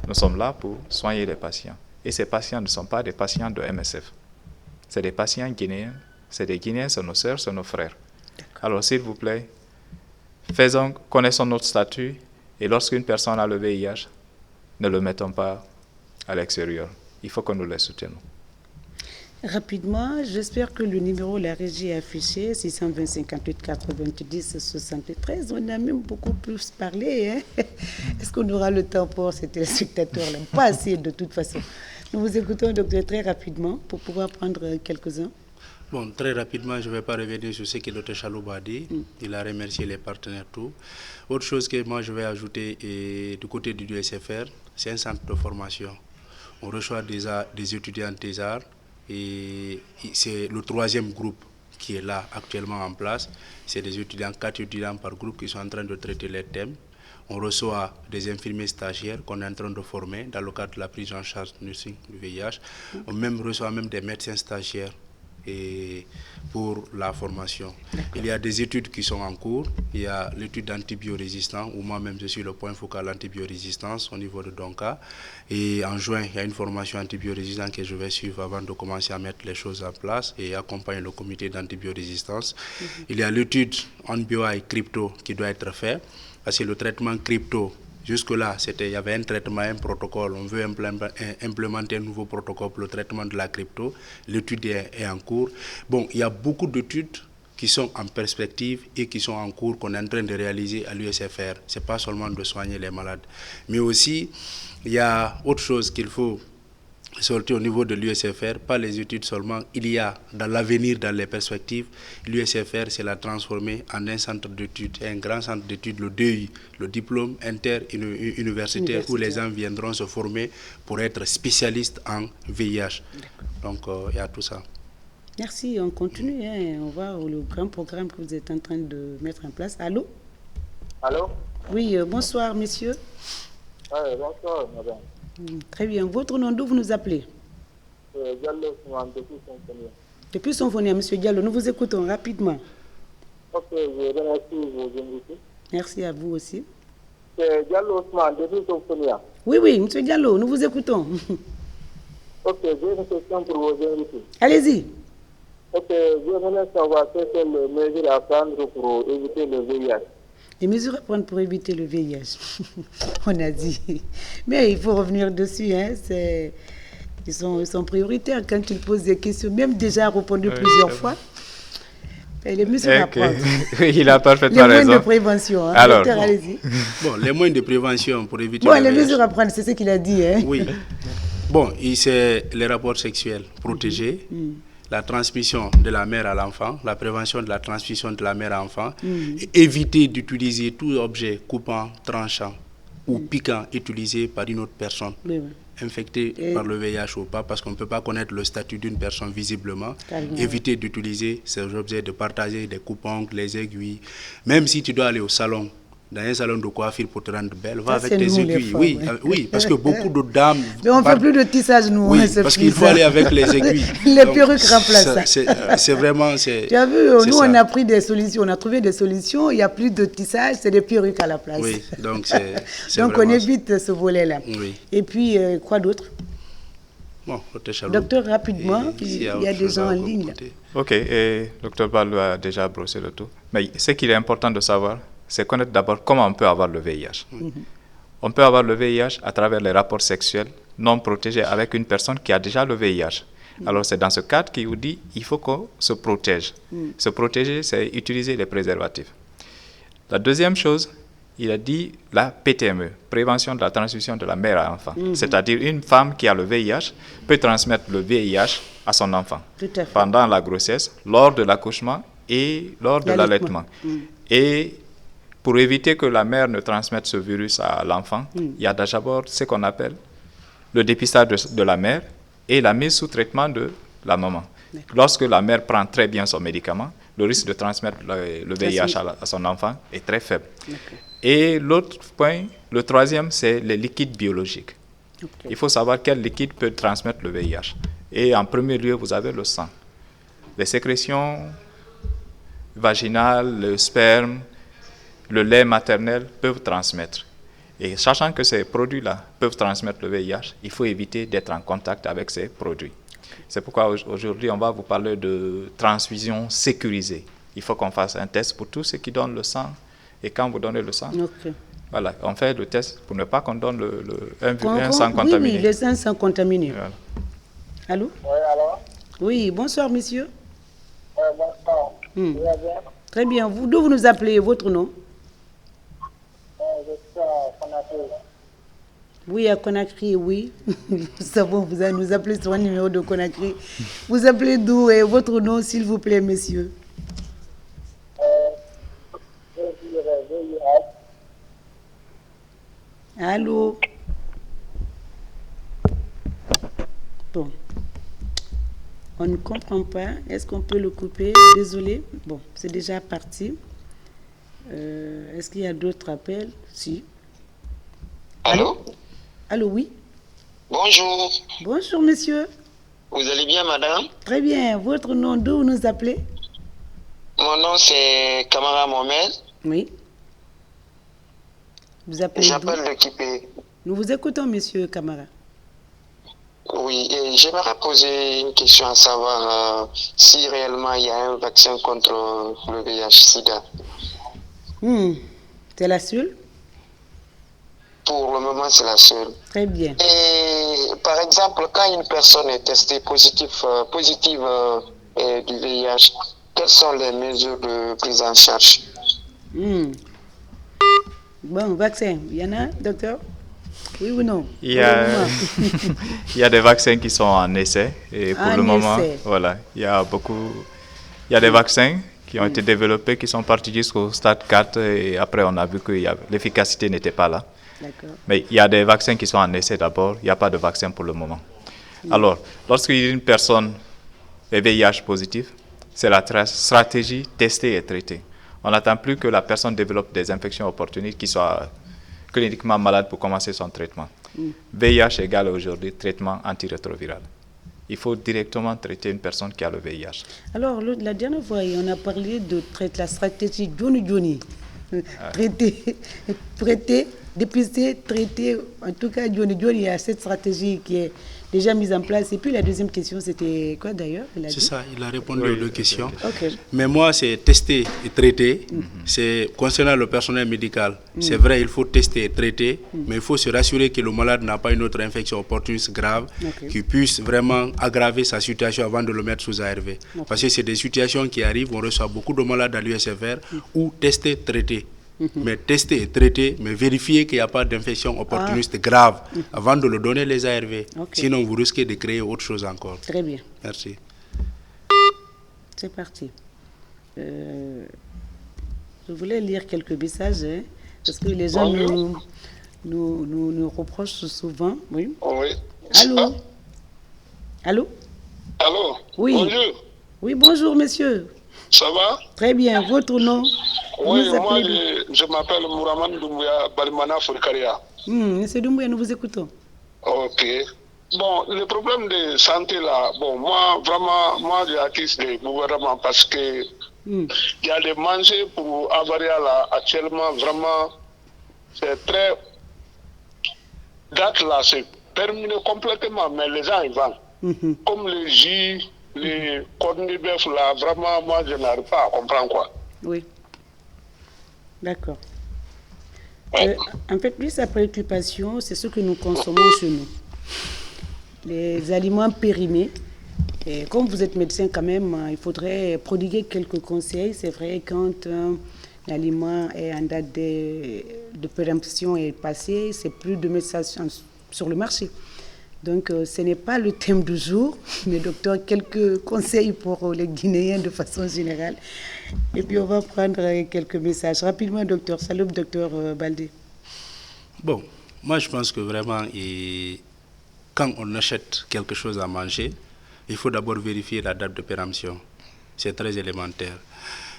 Nous sommes là pour soigner les patients. Et ces patients ne sont pas des patients de MSF. C'est des patients guinéens C'est des Guinéens, c'est nos sœurs, c'est nos frères. Alors, s'il vous plaît, connaissons notre statut, et lorsqu'une personne a le VIH, ne le mettons pas à l'extérieur. Il faut que nous les soutenions. Rapidement, j'espère que le numéro la régie est affiché, 620 58 90 73. On a même beaucoup plus parlé. Hein? Est-ce qu'on aura le temps pour ces téléspectateurs-là? Pas assez de toute façon. Nous vous écoutons, docteur, très rapidement pour pouvoir prendre quelques-uns. Bon, très rapidement, je ne vais pas revenir sur ce que Dr Chalouba a dit. Il a remercié les partenaires, tout. Autre chose que moi je vais ajouter, du côté du USFR, c'est un centre de formation. On reçoit déjà des étudiants des arts et c'est le 3e groupe qui est là actuellement en place. C'est des étudiants, 4 étudiants par groupe qui sont en train de traiter les thèmes. On reçoit des infirmiers stagiaires qu'on est en train de former dans le cadre de la prise en charge du VIH. On reçoit même des médecins stagiaires et pour la formation. Il y a des études qui sont en cours. Il y a l'étude d'antibiorésistance, où moi-même je suis le point focal antibiorésistance au niveau de Donka. Et en juin, il y a une formation antibiorésistance que je vais suivre avant de commencer à mettre les choses en place et accompagner le comité d'antibiorésistance. Il y a l'étude en bio et crypto qui doit être faite, parce que le traitement crypto, jusque-là, il y avait un traitement, un protocole. On veut implémenter un nouveau protocole pour le traitement de la crypto. L'étude est en cours. Bon, il y a beaucoup d'études qui sont en perspective et qui sont en cours, qu'on est en train de réaliser à l'USFR. Ce n'est pas seulement de soigner les malades. Mais aussi, il y a autre chose qu'il faut sortir au niveau de l'USFR, pas les études seulement. Il y a dans l'avenir, dans les perspectives, l'USFR, c'est la transformer en un centre d'études, un grand centre d'études, le DEI, le diplôme interuniversitaire, où les gens viendront se former pour être spécialistes en VIH. Donc, il y a tout ça. Merci, on continue. Hein. On va au grand programme que vous êtes en train de mettre en place. Allô? Allô? Oui, bonsoir, messieurs. Bonsoir, madame. Très bien. Votre nom, d'où vous nous appelez? Diallo Ousmane, depuis Symphonia. Depuis Symphonia, monsieur Diallo, nous vous écoutons rapidement. Ok, je remercie vos invités. Merci à vous aussi. C'est Diallo Ousmane, depuis Symphonia. Oui, oui, monsieur Diallo, nous vous écoutons. Ok, j'ai une question pour vos invités. Allez-y. Ok, je voulais savoir quelles sont les mesures à prendre pour éviter le VIH. Les mesures à prendre pour éviter le VIH, on a dit. Mais il faut revenir dessus. Hein. Ils sont prioritaires quand ils posent des questions, même déjà répondu plusieurs fois. Et les mesures à prendre. Il a parfaitement raison. Les moyens de prévention. Hein. Alors, docteur, allez-y. Bon, les moyens de prévention pour éviter le VIH. Les mesures à prendre, c'est ce qu'il a dit. Hein. Oui. Bon, c'est les rapports sexuels protégés. La transmission de la mère à l'enfant, la prévention de la transmission de la mère à l'enfant, éviter d'utiliser tout objet coupant, tranchant ou piquant utilisé par une autre personne infectée par le VIH ou pas, parce qu'on ne peut pas connaître le statut d'une personne visiblement. Éviter d'utiliser ces objets, de partager des coupes-ongles, les aiguilles. Même si tu dois aller au salon, dans un salon de coiffure pour te rendre belle, va avec tes aiguilles. Oui, oui, parce que beaucoup de dames... Mais on ne fait plus de tissage, nous. Oui, parce qu'il faut aller avec les aiguilles. Les perruques remplacent ça. C'est vraiment... Tu as vu, nous, on a pris des solutions, on a trouvé des solutions, il n'y a plus de tissage, c'est des perruques à la place. Oui, donc c'est donc on évite ce volet-là. Oui. Et puis, quoi d'autre? Bon, docteur, rapidement, il y a des gens en ligne. Ok, et docteur Balou a déjà brossé le tout. Mais ce qu'il est important de savoir, c'est connaître d'abord comment on peut avoir le VIH. On peut avoir le VIH à travers les rapports sexuels non protégés avec une personne qui a déjà le VIH. Alors c'est dans ce cadre qu'il vous dit qu'il faut qu'on se protège. Se protéger, c'est utiliser les préservatifs. La deuxième chose, il a dit la PTME, prévention de la transmission de la mère à l'enfant. C'est-à-dire une femme qui a le VIH peut transmettre le VIH à son enfant pendant la grossesse, lors de l'accouchement et lors de l'allaitement. Et pour éviter que la mère ne transmette ce virus à l'enfant, il y a d'abord ce qu'on appelle le dépistage de la mère et la mise sous traitement de la maman. Lorsque la mère prend très bien son médicament, le risque de transmettre le VIH à son enfant est très faible. Et l'autre point, le troisième, c'est les liquides biologiques. Il faut savoir quel liquide peut transmettre le VIH. Et en premier lieu, vous avez le sang. Les sécrétions vaginales, le sperme, le lait maternel peuvent transmettre. Et sachant que ces produits-là peuvent transmettre le VIH, il faut éviter d'être en contact avec ces produits. C'est pourquoi aujourd'hui, on va vous parler de transfusion sécurisée. Il faut qu'on fasse un test pour tous ceux qui donnent le sang. Et quand vous donnez le sang, voilà, on fait le test pour ne pas qu'on donne un sang contaminé. Oui, le sang sans contaminé. Voilà. Allô? Oui, alors? Oui, bonsoir, monsieur. Bonsoir. Très bien. D'où vous nous appelez? Votre nom? Je suis à Conakry. Oui, à Conakry, oui. Nous savons, vous allez nous appeler sur un numéro de Conakry. Vous appelez d'où et votre nom, s'il vous plaît, monsieur? Allô? Bon. On ne comprend pas. Est-ce qu'on peut le couper? Désolé. Bon, c'est déjà parti. Est-ce qu'il y a d'autres appels? Si. Allô? Allô, oui. Bonjour. Bonjour, monsieur. Vous allez bien, madame? Très bien. Votre nom, d'où vous nous appelez? Mon nom, c'est Kamara Mohamed. Oui. Vous appelez J'appelle de Kipé. Nous vous écoutons, monsieur Kamara. Oui, et j'aimerais poser une question à savoir si réellement il y a un vaccin contre le VIH-Sida. C'est la seule? Pour le moment, c'est la seule. Très bien. Et par exemple, quand une personne est testée positive du VIH, quelles sont les mesures de prise en charge? Bon, vaccin, il y en a, docteur? Oui ou non? Il y a des vaccins qui sont en essai et pour le moment, voilà, il y a des vaccins qui ont été développés, qui sont partis jusqu'au stade 4 et après on a vu que l'efficacité n'était pas là. Mais il y a des vaccins qui sont en essai d'abord, il n'y a pas de vaccin pour le moment. Alors, lorsqu'une personne est VIH positive, c'est la stratégie tester et traiter. On n'attend plus que la personne développe des infections opportunistes qui soient cliniquement malade pour commencer son traitement. VIH égale aujourd'hui traitement antirétroviral. Il faut directement traiter une personne qui a le VIH. Alors, la dernière fois, on a parlé de la stratégie Johnny. Traiter, dépister, traiter. En tout cas, Johnny, il y a cette stratégie qui est déjà mise en place. Et puis la deuxième question, c'était quoi d'ailleurs? C'est ça, il a répondu aux deux questions. Okay. Mais moi, c'est tester et traiter. C'est concernant le personnel médical. C'est vrai, il faut tester et traiter, mais il faut se rassurer que le malade n'a pas une autre infection opportuniste grave qui puisse vraiment aggraver sa situation avant de le mettre sous ARV. Parce que c'est des situations qui arrivent, on reçoit beaucoup de malades à l'USFR où tester, traiter. Mais tester et traiter, mais vérifier qu'il n'y a pas d'infection opportuniste grave avant de le donner les ARV. Sinon, vous risquez de créer autre chose encore. Très bien. Merci. C'est parti. Je voulais lire quelques messages, parce que les gens nous reprochent souvent. Oui. Allô? Allô? Allô? Oui. Bonjour. Oui, bonjour, monsieur. Ça va? Très bien. Votre nom? Oui, moi, je m'appelle Mouraman Doumbouya Balimana Fourkaria. Monsieur Doumbouya, nous vous écoutons. Ok. Bon, le problème de santé là, bon, moi, j'accuse le gouvernement parce que il y a des manger pour Avaria là, actuellement, vraiment, c'est très. Date là, c'est terminé complètement, mais les gens, ils vendent. Comme le jus, les cornes de bœuf là, vraiment, moi, je n'arrive pas à comprendre quoi. Oui. D'accord. En fait, lui, sa préoccupation, c'est ce que nous consommons chez nous. Les aliments périmés. Et comme vous êtes médecin quand même, il faudrait prodiguer quelques conseils. C'est vrai, quand l'aliment est en date de péremption est passé, c'est plus de mettre ça sur le marché. Donc, ce n'est pas le thème du jour, mais docteur, quelques conseils pour les Guinéens de façon générale. Et puis, on va prendre quelques messages. Rapidement, docteur. Salut, docteur Baldé. Bon, moi, je pense que vraiment, quand on achète quelque chose à manger, il faut d'abord vérifier la date de péremption. C'est très élémentaire.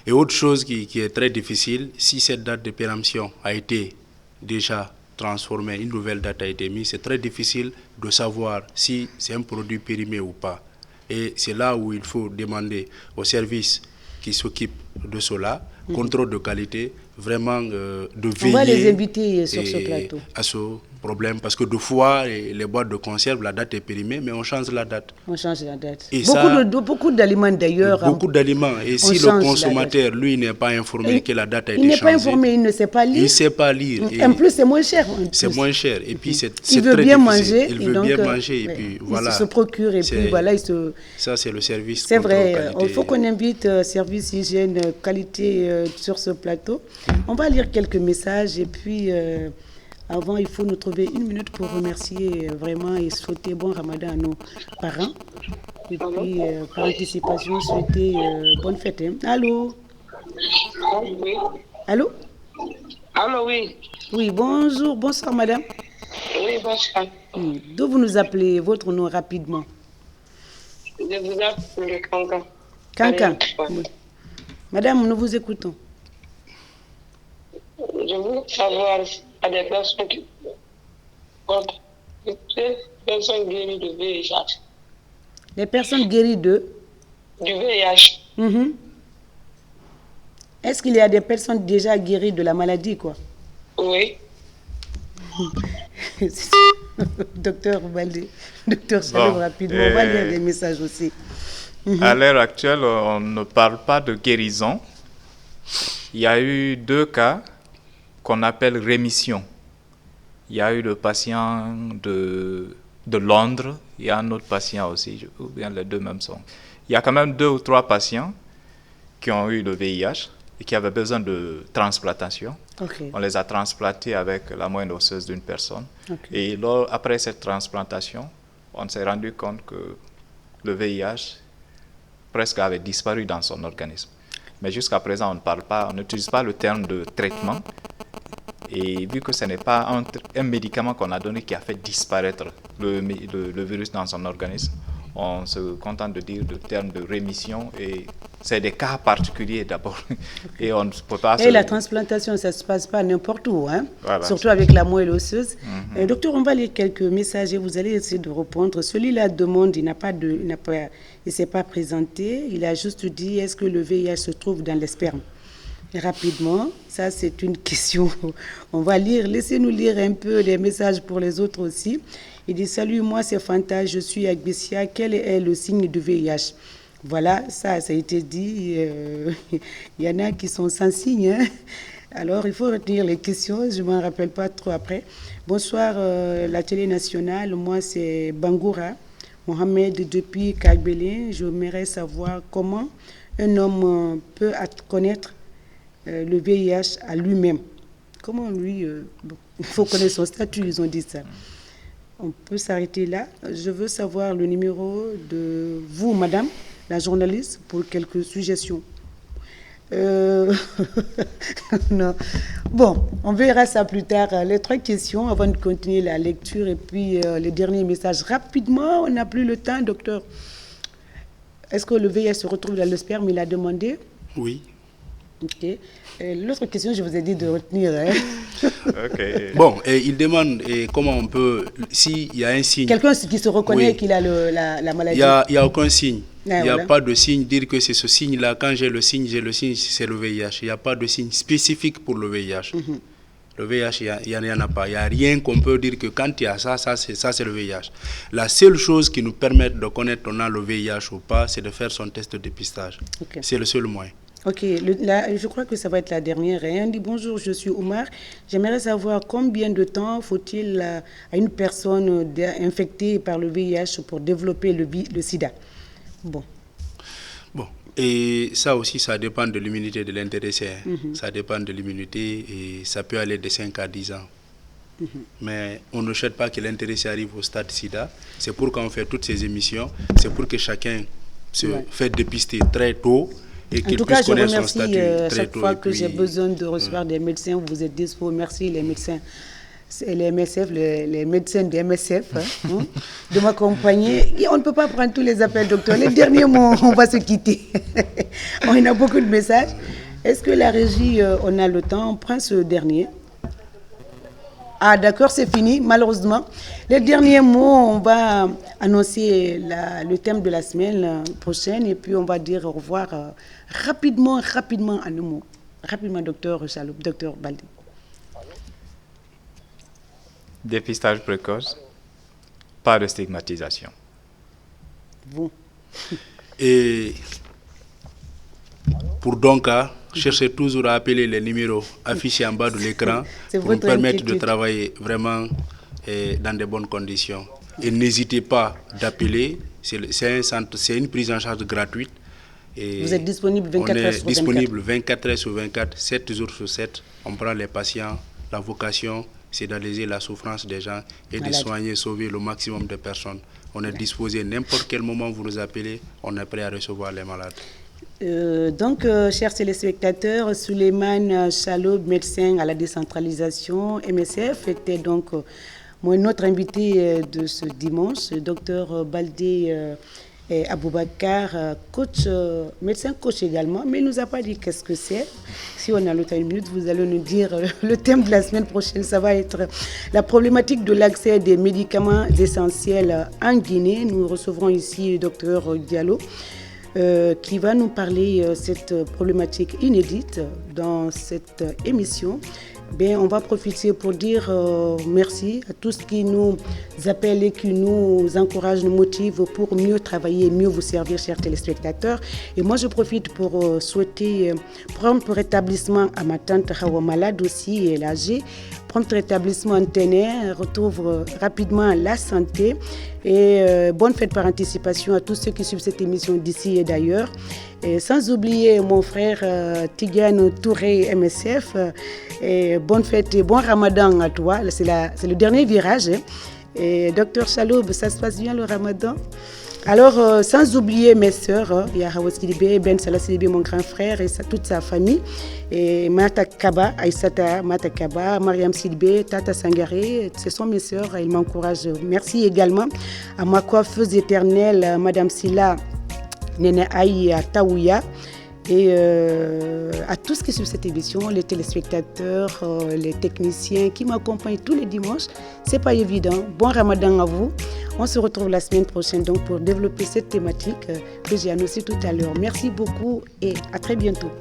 Et autre chose qui est très difficile, si cette date de péremption a été déjà transformée, une nouvelle date a été mise, c'est très difficile de savoir si c'est un produit périmé ou pas. Et c'est là où il faut demander aux services qui s'occupent de cela, contrôle de qualité, vraiment de veiller. On va les inviter sur ce plateau. problème parce que deux fois, les boîtes de conserve, la date est périmée, mais on change la date. On change la date. Et beaucoup d'aliments d'ailleurs. Beaucoup d'aliments. Et si le consommateur, lui, n'est pas informé que la date a été changée. Il n'est pas informé, il ne sait pas lire. Il ne sait pas lire. En plus, c'est moins cher. C'est moins cher. Et puis, c'est il veut très bien difficile. manger. Il veut bien manger. Et puis, voilà. Il se procure et puis voilà, il se... Ça, c'est le service. C'est vrai. Il faut qu'on invite service hygiène qualité sur ce plateau. On va lire quelques messages et puis... Avant, il faut nous trouver 1 minute pour remercier vraiment et souhaiter bon ramadan à nos parents. Et puis, par anticipation, souhaiter bonne fête. Hein. Allô? Oui. Allô? Allô, oui. Oui, bonjour, bonsoir madame. Oui, bonsoir. D'où vous nous appelez, votre nom rapidement? Je vous appelle Cancan. Cancan. Oui. Madame, nous vous écoutons. Je veux savoir à des personnes qui des personnes guéries de VIH. Les personnes guéries de? Du VIH. Est-ce qu'il y a des personnes déjà guéries de la maladie, quoi? Oui. Docteur Baldé, docteur Chalou, rapidement, on va lire des messages aussi. À l'heure actuelle, on ne parle pas de guérison. Il y a eu 2 cas qu'on appelle rémission. Il y a eu le patient de Londres, il y a un autre patient aussi, ou bien les deux mêmes sont. Il y a quand même 2 ou 3 patients qui ont eu le VIH et qui avaient besoin de transplantation. Okay. On les a transplantés avec la moelle osseuse d'une personne. Okay. Et après cette transplantation, on s'est rendu compte que le VIH presque avait disparu dans son organisme. Mais jusqu'à présent, on ne parle pas, on n'utilise pas le terme de traitement. Et vu que ce n'est pas un médicament qu'on a donné qui a fait disparaître le virus dans son organisme, on se contente de dire le terme de rémission. Et c'est des cas particuliers d'abord. Et on ne peut pas... Et la transplantation, ça ne se passe pas n'importe où, hein? Voilà. Surtout avec la moelle osseuse. Docteur, on va lire quelques messages et vous allez essayer de répondre. Celui-là demande, il ne s'est pas présenté, il a juste dit, est-ce que le VIH se trouve dans les spermes? Rapidement, ça c'est une question. On va lire, laissez-nous lire un peu les messages pour les autres aussi. Il dit, salut, moi c'est Fanta, je suis à Gbessia, quel est le signe du VIH? Voilà, ça a été dit. Il y en a qui sont sans signe. Hein? Alors, il faut retenir les questions. Je ne m'en rappelle pas trop après. Bonsoir, la télé nationale. Moi, c'est Bangoura Mohamed depuis Kagbélé. J'aimerais savoir comment un homme peut connaître le VIH à lui-même. Comment lui... il faut connaître son statut, ils ont dit ça. On peut s'arrêter là. Je veux savoir le numéro de vous, madame, la journaliste, pour quelques suggestions. Non. Bon, on verra ça plus tard. Les 3 questions avant de continuer la lecture et puis les derniers messages. Rapidement, on n'a plus le temps, docteur. Est-ce que le VIH se retrouve dans le sperme? Il a demandé. Oui. Ok. L'autre question, je vous ai dit de retenir. Hein. Okay. Bon, et il demande comment on peut, s'il y a un signe. Quelqu'un qui se reconnaît qu'il a la maladie. Il n'y a aucun signe. Ah, il n'y a pas de signe, dire que c'est ce signe-là. Quand j'ai le signe, c'est le VIH. Il n'y a pas de signe spécifique pour le VIH. Le VIH, il n'y en a pas. Il n'y a rien qu'on peut dire que quand il y a ça, c'est le VIH. La seule chose qui nous permet de connaître on a le VIH ou pas, c'est de faire son test de dépistage. Okay. C'est le seul moyen. Ok, je crois que ça va être la dernière. On dit bonjour, je suis Oumar. J'aimerais savoir combien de temps faut-il à une personne infectée par le VIH pour développer le sida. Bon, et ça aussi, ça dépend de l'immunité de l'intéressé. Ça dépend de l'immunité et ça peut aller de 5 à 10 ans. Mais on ne souhaite pas que l'intéressé arrive au stade sida. C'est pourquoi on fait toutes ces émissions. C'est pour que chacun se fait dépister très tôt. Et en tout cas, je remercie chaque fois que j'ai besoin de recevoir des médecins, vous êtes dispo. Merci les médecins, les MSF, les médecins des MSF, de m'accompagner. On ne peut pas prendre tous les appels, docteur. Les derniers mots, on va se quitter. On a beaucoup de messages. Est-ce que la régie, on a le temps? On prend ce dernier. Ah d'accord, c'est fini, malheureusement. Les derniers mots, on va annoncer le thème de la semaine prochaine et puis on va dire au revoir rapidement en un mot. Rapidement, docteur Chaloub, docteur Baldé. dépistage précoce, pas de stigmatisation. Bon. Et pour Donka, cherchez toujours à appeler les numéros affichés en bas de l'écran pour nous permettre de travailler vraiment dans de bonnes conditions. Et n'hésitez pas d'appeler, c'est une prise en charge gratuite. Et vous êtes disponible 24 heures sur 24. On est disponible 24 heures sur 24, 7 jours sur 7. On prend les patients. La vocation, c'est d'alléger la souffrance des gens et de soigner, sauver le maximum de personnes. On est disposé, n'importe quel moment vous nous appelez, on est prêt à recevoir les malades. Chers téléspectateurs, Souleymane Chaloub, médecin à la décentralisation MSF, était donc notre invité de ce dimanche, docteur Baldé Aboubakar, coach, médecin coach également, mais il ne nous a pas dit qu'est-ce que c'est. Si on a le temps, une minute, vous allez nous dire le thème de la semaine prochaine. Ça va être la problématique de l'accès des médicaments essentiels en Guinée. Nous recevrons ici le docteur Diallo qui va nous parler de cette problématique inédite dans cette émission. On va profiter pour dire merci à tous qui nous appellent et qui nous encouragent, nous motivent pour mieux travailler et mieux vous servir, chers téléspectateurs. Et moi, je profite pour souhaiter prompt rétablissement à ma tante Hawa, malade aussi, et âgée. Prompt rétablissement anténaire, retrouve rapidement la santé. Et bonne fête par anticipation à tous ceux qui suivent cette émission d'ici et d'ailleurs. Et sans oublier mon frère Tidiane Touré MSF. Et bonne fête et bon ramadan à toi. C'est le dernier virage. Et docteur Chaloub, ça se passe bien le ramadan? Alors, sans oublier mes sœurs, il y a Hawa Sidibé, Ben Salah Sidibé, mon grand frère, et toute sa famille, et Mata Kaba, Aïssata Mata Kaba, Mariam Sidibé, Tata Sangaré, ce sont mes sœurs, ils m'encouragent. Merci également à ma coiffeuse éternelle, Madame Silla Nene Aïe Taouya, et à tous qui suivent cette émission, les téléspectateurs, les techniciens qui m'accompagnent tous les dimanches. C'est pas évident. Bon ramadan à vous. On se retrouve la semaine prochaine donc pour développer cette thématique que j'ai annoncée tout à l'heure. Merci beaucoup et à très bientôt.